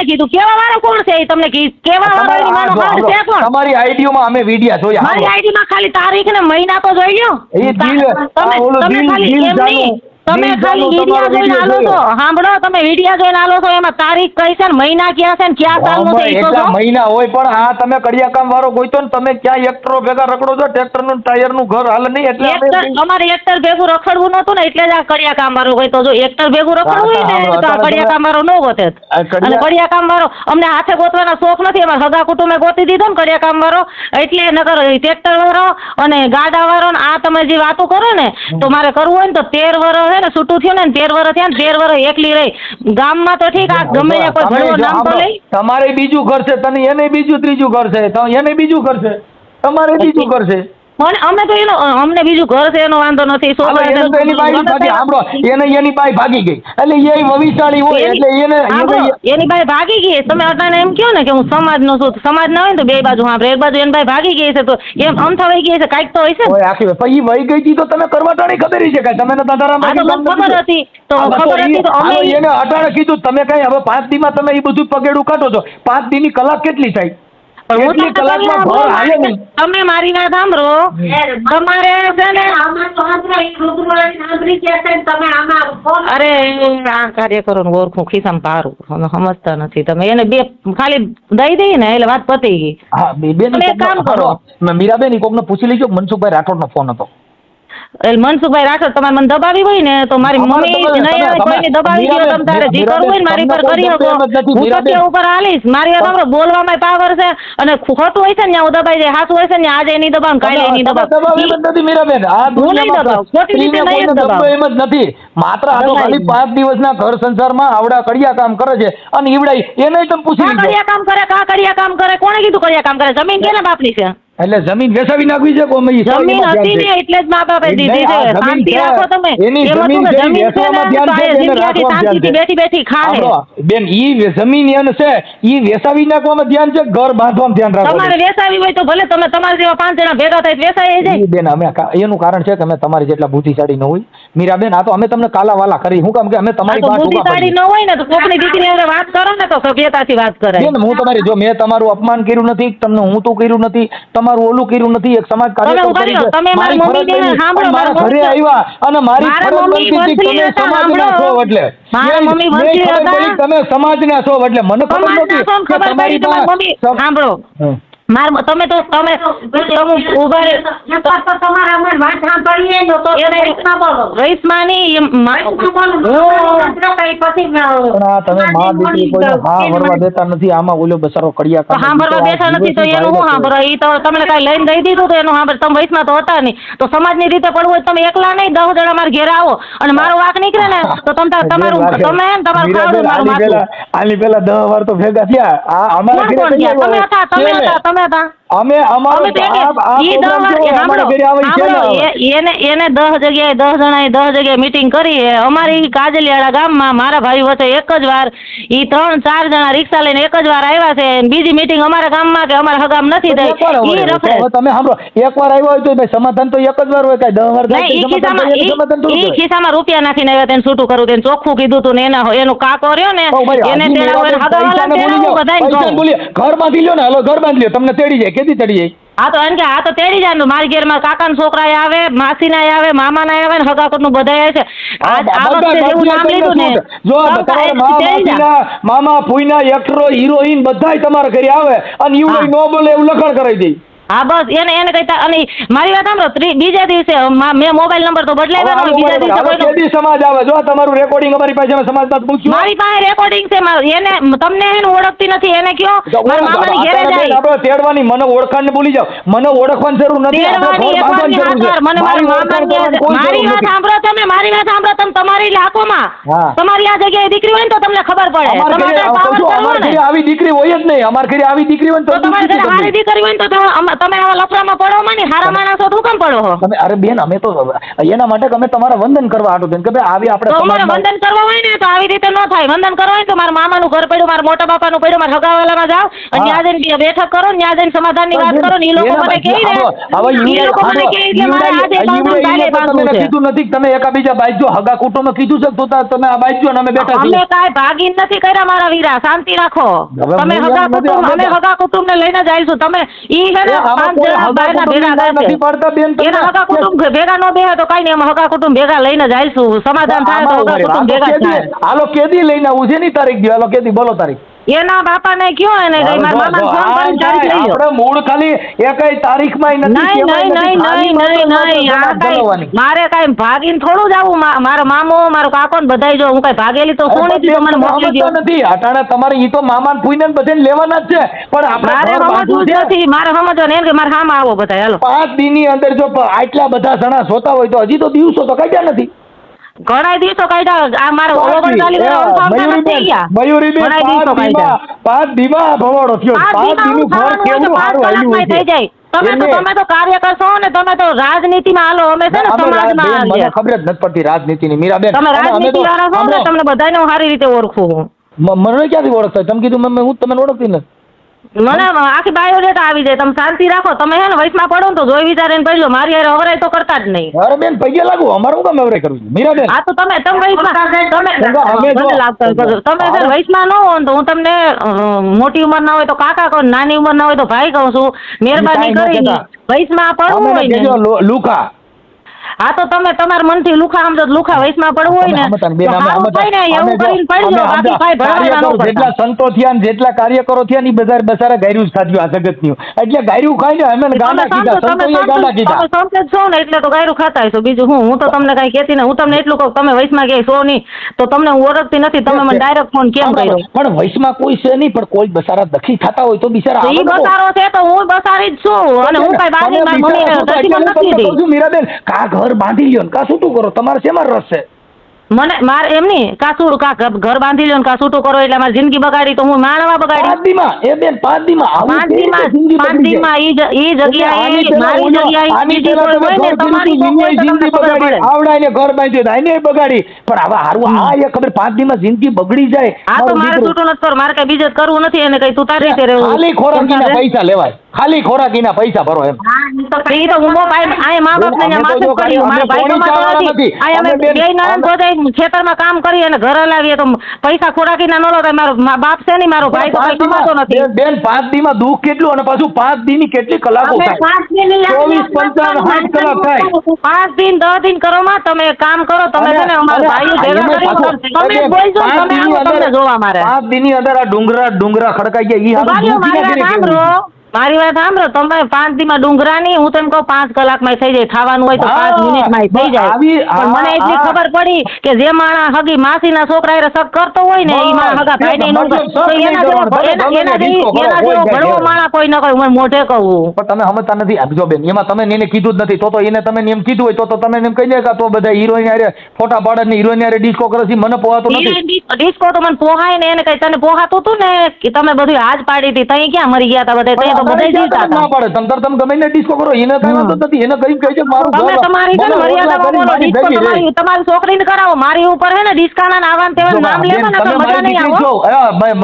S5: કીધું કેવા વાળો કોણ છે? તમને કેવા વાળો?
S3: તમારી આઈડીઓમાં અમે વિડિયા જોયા,
S5: મારી આઈડીમાં ખાલી તારીખ ને મહિના તો જોઈ લ્યો. તમે ખાલી વિડિયા જોઈને આલો છો, સાંભળો, તમે વિડિયા જોઈને આલો છો, એમાં તારીખ કઈ છે ને મહિના ક્યાં છે ને ક્યાં સાલનો છે એ તો
S3: મહિના હોય. પણ આ તમે કડિયા કામ વાળો ગોઈતો ને તમે ક્યાં એક્ટરો ભેગા રખડો છો, ટ્રેક્ટર નું ટાયર નું ઘર હાલ નહીં એટલે
S5: અમારે એક્ટર ભેગું રખડવું નતું ને એટલે જ આ કડિયા કામ વાળો ગોઈતો. જો એક્ટર ભેગું રખડવું હોય ને તો આ કડિયા કામ વાળો ન ગોતે, અને કડિયા કામ વાળો અમને હાથે ગોતવાના શોખ નથી, અમારા સગા કુટુંબે ગોતી દીધો ને કડિયા કામ વાળો, એટલે નકર ટ્રેક્ટર વાળો અને ગાડા વાળો ને આ તમે જે વાતો કરો ને તો મારે કરવું હોય ને તો 13 વર્ષ છે ને છૂટું થયું ને 13 વર્ષ થયા ને 13 વર્ષ એકલી રહી ગામમાં તો ઠીક, આ ગમે કોઈ ભણવો નામ તો લઈ.
S3: તમારે બીજું ઘર છે, તને એને બીજું ત્રીજું ઘર છે, એને બીજું ઘર છે, તમારે બીજું ઘર છે.
S5: અમે તો અમને બીજું ઘર છે એનો વાંધો નથી.
S3: એની બાઈ ભાગી ગઈ એટલે એ ભવિષ્યવાળી હોય એટલે
S5: એની બાઈ ભાગી ગઈ. તમે અટાણે એમ કહો ને કે હું સમાજ નો છું, સમાજ ના હોય ને તો બે બાજુ સાંભળે, એક બાજુ એની બાઈ ભાગી ગઈ છે તો એમ અમથા વહી ગઈ છે, કાંઈક તો હોય છે.
S3: આખી પછી વહી ગઈ હતી તો તમે કરવા ટાણી ખબર છે કે તમે
S5: ખબર હતી તો ખબર હતી તો અમે
S3: એને અટાણે કીધું તમે કઈ હવે 5 દીમાં તમે એ બધું પગેડું કાઢો છો, 5 દી ની કલાક કેટલી થાય?
S5: તમે મારી વાત સાંભળો, તમારે છે ને અરે આ કાર્યકરો ઓળખું ખિસ્સામાં પારું સમજતા નથી તમે, એને બે ખાલી દઈ દઈ ને એટલે વાત પતી ગઈ.
S3: હા બેન કામ કરો મીરાબેન કોકને પૂછી લેજો, મનસુખભાઈ રાઠોડ નો ફોન હતો.
S5: એટલે મનસુખભાઈ રાઠોડ તમારે મને દબાવી હોય ને તો મારી મમ્મી નહીં આવે કોઈને દબાવી દો તમે તારે જે કરવું હોય ને મારી પર કરી શકો હું સત્ય ઉપર હાલીશ મારી આ તમારો બોલવામાં પાવર છે અને ખોટું હોય છે ને હું દબાઈ જાય સાચું હોય છે ને આજે એની દબાવ કાલે એની દબાવ
S3: મીરાબેન આ
S5: હું નહીં દબાવ ખોટી રીતે નહીં દબાવ
S3: એમ જ નથી માત્ર આ તો ખાલી 5 દિવસના ઘર સંસારમાં આવડા કડિયા કામ કરે છે અને ઈવડાઈ એને તમે પૂછી લીધો
S5: કડિયા કામ કરે કડિયા કામ કરે કોણે કીધું કડિયા કામ કરે જમીન કેના બાપની છે
S3: એટલે જમીન વેચાવી નાખવી છે કોમ
S5: જમીન હતી ને એટલે જ મા બાપે દીધી છે શાંતિ રાખો તમે
S3: એની જમીન છે વેચવામાં ધ્યાન છે તેને રાખવામાં ધ્યાન છે
S5: બેઠી બેઠી ખાહે
S3: બેન ઈ જમીન એને છે ઈ વેચાવી નાખવામાં ધ્યાન છે ઘર બાંધવામાં ધ્યાન રાખો
S5: તમારે વેચાવી હોય તો ભલે તમે તમારા જેવા 5 જણા ભેગા થાય વેચાઈ જાય
S3: બેન અમે એનું કારણ છે કે અમે તમારી જેટલા બુદ્ધિશાળી ન હોય મીરાબેન આ તો અમે તમને કાલાવાલા કરી હું કામ કે અમે તમારી વાત
S5: બુદ્ધિશાળી ન હોય ને તો કોકની દીકરી હારે વાત કરો ને તો સભ્યતાથી વાત કરે
S3: બેન હું તમારી જો મેં તમારું અપમાન કર્યું નથી તમને હું તો કર્યું નથી તમારું ઓલું કર્યું નથી એક સમાજ કાર્ય
S5: તમે મારી મમ્મી સાંભળો
S3: મારા ઘરે આવ્યા અને મારી ફરજ બનતી તમે સમાજના છો એટલે
S5: મારા મમ્મી વંશી હતા
S3: તમે સમાજના છો એટલે મને ખબર નથી કે તમારી
S5: મમ્મી સાંભળો તમે તો તમે ઉભા તમારા અમે વાત સાંભળીએ તો રઈસમાની
S3: તમે માં દીકરી કોઈને હા વરવા દેતા નથી આમાં ઓલો બસારો કડિયા કામ
S5: સાંભળવા બેઠા નથી તો એનું શું સાંભળો એ તો તમને કઈ લઈને દઈ દીધું તો એનું સાંભળ તમે વયસમાં તો હતા નહીં તો સમાજની રીતે પડવું હોય તમે એકલા નહીં 10 જણા મારા ઘેર આવો અને મારો વાક નીકળે ને તો તમારું તમે તમારું ખાવડું મારું માથું
S3: આની પેલા 10 વાર તો ભેગા થયા આ અમારા ઘરે
S5: તમે હતા
S3: અમે અમારું એને
S5: 10 જગ્યાએ મીટિંગ કરી અમારી કાજલિયાળા ગામમાં મારા ભાઈ વચ્ચે એક જ વાર ઈ 3-4 જણા રિક્ષા લઈને એક જ વાર આવ્યા છે બીજી મીટિંગ અમારા ગામમાં કે અમારા હગામ નથી થઈ ઈ રખડે
S3: તમે સાંભળો એક વાર આવ્યો હોય તો ભાઈ સમાધાન તો એક જ વાર હોય કઈ 10 વાર
S5: ઈ ખિસ્સામાં રૂપિયા નાખીને આવ્યા તેને છૂટું કરું તેને ચોખ્ખું કીધું તું ને એનું કાકો રહ્યો ને એને
S3: ઘર બાંધી લ્યો ને હાલો ઘર બાંધી લ્યો તમને તેડી જાય કેદી તેડી જાય
S5: આ તો તેડી જાય મારી ઘેરમાં કાકાના છોકરા આવે માસીના આવે મામાના આવે ને હગાકોટનું બધાય આવે છે આ વખતે જેવું નામ લીધું ને
S3: જો મામા ફૂઈના એક્ટરો હિરોઈન બધાય તમારા ઘરે આવે અને ઈવડે નો બોલે એવું લખણ કરાવી દે
S5: હા બસ એને કહેતા અને મારી વાત સાંભળો બીજા દિવસે મેં મોબાઈલ નંબર તો બદલાવ્યા બીજા દિવસે
S3: સમાજ આવે જો તમારું રેકોર્ડિંગ અમારી પાસે સમાજમાં પૂછ્યું
S5: મારી પાસે રેકોર્ડિંગ છે એને તમને એને ઓળખતી નથી એને કયો મારા મામાની ઘરે જાય
S3: આપણે તેડવાની મને ઓળખાણને ભૂલી જાવ મને ઓળખવાની જરૂર નથી
S5: મને મારી વાત સાંભળો તમે મારી વાત સાંભળો તમે તમારી ઇલાકોમાં તમારી આ જગ્યાએ દીકરી હોય ને તો તમને ખબર પડે
S3: આવી દીકરી હોય જ નહીં અમારી ઘરે આવી દીકરી હોય તો
S5: તમારી ઘરે સારી દીકરી હોય તો તમે આવા લફડામાં પડો માં ને હારા માણસો તું કેમ પડો છો
S3: તમે અરે બેન અમે તો એના માટે અમે તમારા વંદન કરવા આટો બેન કે ભાઈ આવી આપણે
S5: તમારે વંદન કરવા હોય ને તો આવી રીતે ન થાય વંદન કરવા હોય તો મારા મામાનું ઘર પડ્યું મારા મોટા બાપાનું પડ્યું મારા હગાવાલામાં જાઓ અને ત્યાં જઈને બેઠક કરો ત્યાં જઈને સમાધાનની વાત કરો ને એ લોકો મને કહી દે એ લોકો મને કહી દે મારે આજે
S3: તમે કીધું નથી તમે એકાબીજા બાજુ હગા કુટુંબ કીધું છે તો તમે આ બાજુ અમે બેઠા છીએ
S5: અમે કાંઈ ભાગી નથી કર્યા મારા વીરા શાંતિ રાખો તમે હગા કુટુંબ અમે હગા કુટુંબ ને લઈને જઈશું તમે ઈ છે ને 5 જણા બાયના ભેગા
S3: નથી પડતા બેન
S5: એના હગા કુટુંબ ભેગા ન બેહે તો કઈ નહીં અમે હગા કુટુંબ ભેગા લઈને જઈશું સમાધાન થાય તો હગા કુટુંબ ભેગા થાય
S3: હાલો કેદી લઈને આવું છે ની તારીખ દો હાલો કેદી બોલો તારીખ
S5: એના બાપાને કયો એને મારા મામાને ફોન કરીને તારીખ લઈ લો
S3: આપણે મૂળ ખાલી એકઈ તારીખમાં નથી
S5: નહીં મારે કઈ ભાગીને થોડું જ આવું મારો મામો મારો કાકો ને બધાય જો હું કઈ ભાગેલી તો શું નથી તો મને મોકલી દો
S3: નથી અટાણે તમારે ઈ તો મામા ને ફૂઈને બધાને લેવાના જ છે પણ
S5: મારે સમજવું જ નથી મારે સમજવો ને કે મારે હામાં આવો બધા હાલો
S3: 5 દિનની અંદર જો આટલા બધા જણા જોતા હોય તો હજી તો દિવસો તો કાઢ્યા નથી
S5: ઘણા દિવસો કાઢ્યા આ મારો
S3: મયુરીબેન 5 દીમાં ભવાડો થયો 5 દીનું ઘર કેવું સારું હાલ્યું થઈ જાય
S5: તમે તો કાર્યકર છો ને તમે તો રાજનીતિમાં હાલો અમે છે ને સમાજમાં
S3: મને ખબર જ નથી પડતી રાજનીતિની મીરાબેન
S5: તમે રાજનીતિ વાળા છો ને તમને બધાને હું સારી રીતે ઓળખું
S3: મને ક્યાંથી ઓળખતા તમે કીધું હું તમને ઓળખતી નથી
S5: મને આખી બાયોડેટા આવી જાય તમે શાંતિ રાખો તમે હે ને વયસમાં પડો ને તો જોઈ વિચારીને પડજો મારી હારે હવરાય તો કરતા જ નહીં
S3: અરે બેન પૈયા લાગુ અમારું કામ હવરાય કરવું મીરાબેન
S5: આ તો તમે વયસમાં ન હો તો હું તમને મોટી ઉંમર ના હોય તો કાકા કહું નાની ઉંમર ના હોય તો ભાઈ કહું છું મહેરબાની કરીને વયસમાં પડવું હોય ને
S3: લુકા
S5: હા તો તમે તમારા મનથી લુખા સમજો તો લુખા વયસમાં પડવું હોય ને તો હારું કઈ ને એવું કરીને પડજો, બાકી કાંઈ ભણવાના ન
S3: જેટલા
S5: પડતા.
S3: સંતો થયા ને જેટલા કાર્યકરો થયા ને બધા બસારા ગાયરું જ ખાધ્યું આ જગતનું, એટલે ગાયરું ખાઈને અમે ગાંડા કીધા, સંતોએ ગાંડા કીધા.
S5: તમે સમજે છો ને એટલે તો ગાયરું ખાતા હશો, બીજું હું તો તમને કઈ કહેતી ને, હું તમને એટલું કહું તમે વયસમાં ક્યાંય છો નહીં તો તમને હું ઓળખતી નથી, તમે મને ડાયરેક્ટ ફોન કેમ કર્યો?
S3: પણ વયસમાં કોઈ છે નહીં, પણ કોઈ બસારા દખી ખાતા હોય તો બિચારા
S5: ઈ બસારો છે તો હું બસારી જ છું, અને હું કઈ બાજી મારી મમ્મીને દસી નથી દીધી.
S3: મીરાબેન કા ઘર બાંધી લ્યો ને કા શું કરો, તમારે શેમાં રસ છે?
S5: મને મારે એમ નહીં કાસુડ કા ઘર બાંધી લ્યો ને કા છૂટું કરો એટલે મારી જિંદગી બગાડી તો હું માણવા બગાડી?
S3: 5 દીમાં એ બેન 5 દીમાં આવું
S5: પાંચ
S3: કેવી રીતે જિંદગી
S5: દીમાં
S3: બગડી જાય?
S5: ઈ જગ્યાએ મારી જગ્યાએ
S3: આની
S5: બીજી
S3: પહેલા
S5: કોઈ હોય
S3: તમે
S5: ને
S3: ઘર
S5: તમારી
S3: કીધું,
S5: કોઈ હોય તો તમને
S3: જિંદગી
S5: ખબર
S3: બગાડી,
S5: પડે.
S3: આવડાઈને ઘર બાંધ્યું તો આને બગાડી, પણ હવે હારું આ એ ખબર 5 દીમાં જિંદગી બગડી જાય.
S5: આ તો
S3: મારો
S5: મારે
S3: દીકરો.
S5: છૂટું નથી કર, મારે કઈ બીજે જ કરવું નથી, એને કઈ તું તારી રીતે રહેવું.
S3: ખાલી ખોરાકીના પૈસા લેવાય, ખાલી ખોરાકીના પૈસા ભરો એમ.
S5: ઈ તો હું ભાઈ આ મા બાપ ને માથે જ કર્યું, મારા ભાઈ કમાતો નથી. આ અમે બે નણંદ ભોજાઈ ખેતરમાં કામ કરી અને ઘરે લાવીએ તો પૈસા ખોરાકીના ન લો, મારો બાપ છે નહીં, મારો ભાઈ તો કઈ કમાતો નથી.
S3: બેન 5 દીમાં દુઃખ કેટલું, અને પાછું 5 દીની કેટલી કલાકો
S5: અમે
S3: થાય?
S5: 5 દિન
S3: 24, 55, 60 કલાક થાય.
S5: 5 દિન 10 દિન કરો માં તમે એક કામ કરો, તમે છે ને અમારા ભાઈઓ ભેગા કરી તમે બોલજો, તમે આવો તમને જોવા મારે.
S3: 5 દીની અંદર આ ડુંગરા ખડકાઈ ગયા, ઈ હારું
S5: ભાઈઓ,
S3: દુઃખી
S5: મારી
S3: ના
S5: વાત
S3: કરી
S5: સાંભળો, મારી વાત સાંભળો, તમે 5 દીમાં ડુંગરા નહીં, હું તો એમ કહું 5 કલાકમાં થઈ જાય, ખાવાનું હોય તો 5 મિનિટમાં થઈ જાય. પણ મને એટલી ખબર પડી કે જે માણસ હગી માસીના છોકરા એ સગ કરતો હોય ને ઈ મારા હગા ભાઈને નો કરે. તો એના જેવો ભણવો માણસ કોઈ ન કરે, હું મોઢે કહું.
S3: પણ તમે સમજતા નથી. આ જો બેન એમાં તમે એને કીધું જ નથી, તો એને તમે એમ કીધું હોય તો તમે એમ કહી દે કે તો બધા હિરોઈન હારે ફોટા પાડે ને હિરોઈન હારે ડિસ્કો કરે છે, મને પોહાતું નથી.
S5: ડિસ્કો તો મને પોહાય ને, એને કઈ તને પોહાતું હતું ને કે તમે બધું હાજ પાડી હતી, તઈ ક્યાં મરી ગયા હતા બધા, તઈ તો બધા જીવતા હતા.
S3: ના પાડે તમે ગમે ને ડિસ્કો કરો, એને કઈ વાંધો નથી, એને કઈ કહે છે મારું
S5: તમે
S3: ઘર
S5: તમારી છે ને મર્યાદામાં બોલો, ડિસ્કો તમારી છોકરીને કરાવો, મારી ઉપર હે ને ડિસ્કાના નાવાન તેવા નામ લેવા ને તો મજા નહીં આવો.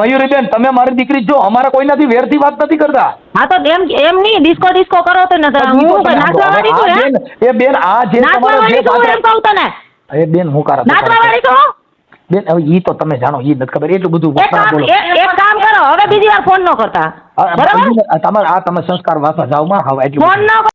S3: મયુરીબેન તમે મારી દીકરી જો, અમારા કોઈનાથી વેરથી વાત નથી કરતા.
S5: હા તો એમ નહીં ડિસ્કો કરો તો ને હું કઈ નાચવા વાળી છું હે?
S3: એ બેન આ જે
S5: નાચવા વાળી છું એમ કહું તને.
S3: એ બેન હું કરા
S5: નાચવા વાળી છું
S3: બેન, હવે ઈ તો તમે જાણો, ઈ નથી ખબર, એટલું બધું
S5: એક કામ કરો, હવે બીજી વાર ફોન ન કરતા, બરાબર?
S3: તમારે આ તમે સંસ્કાર વાંચવા જાવ માં હવે એટલું
S5: ફોન ન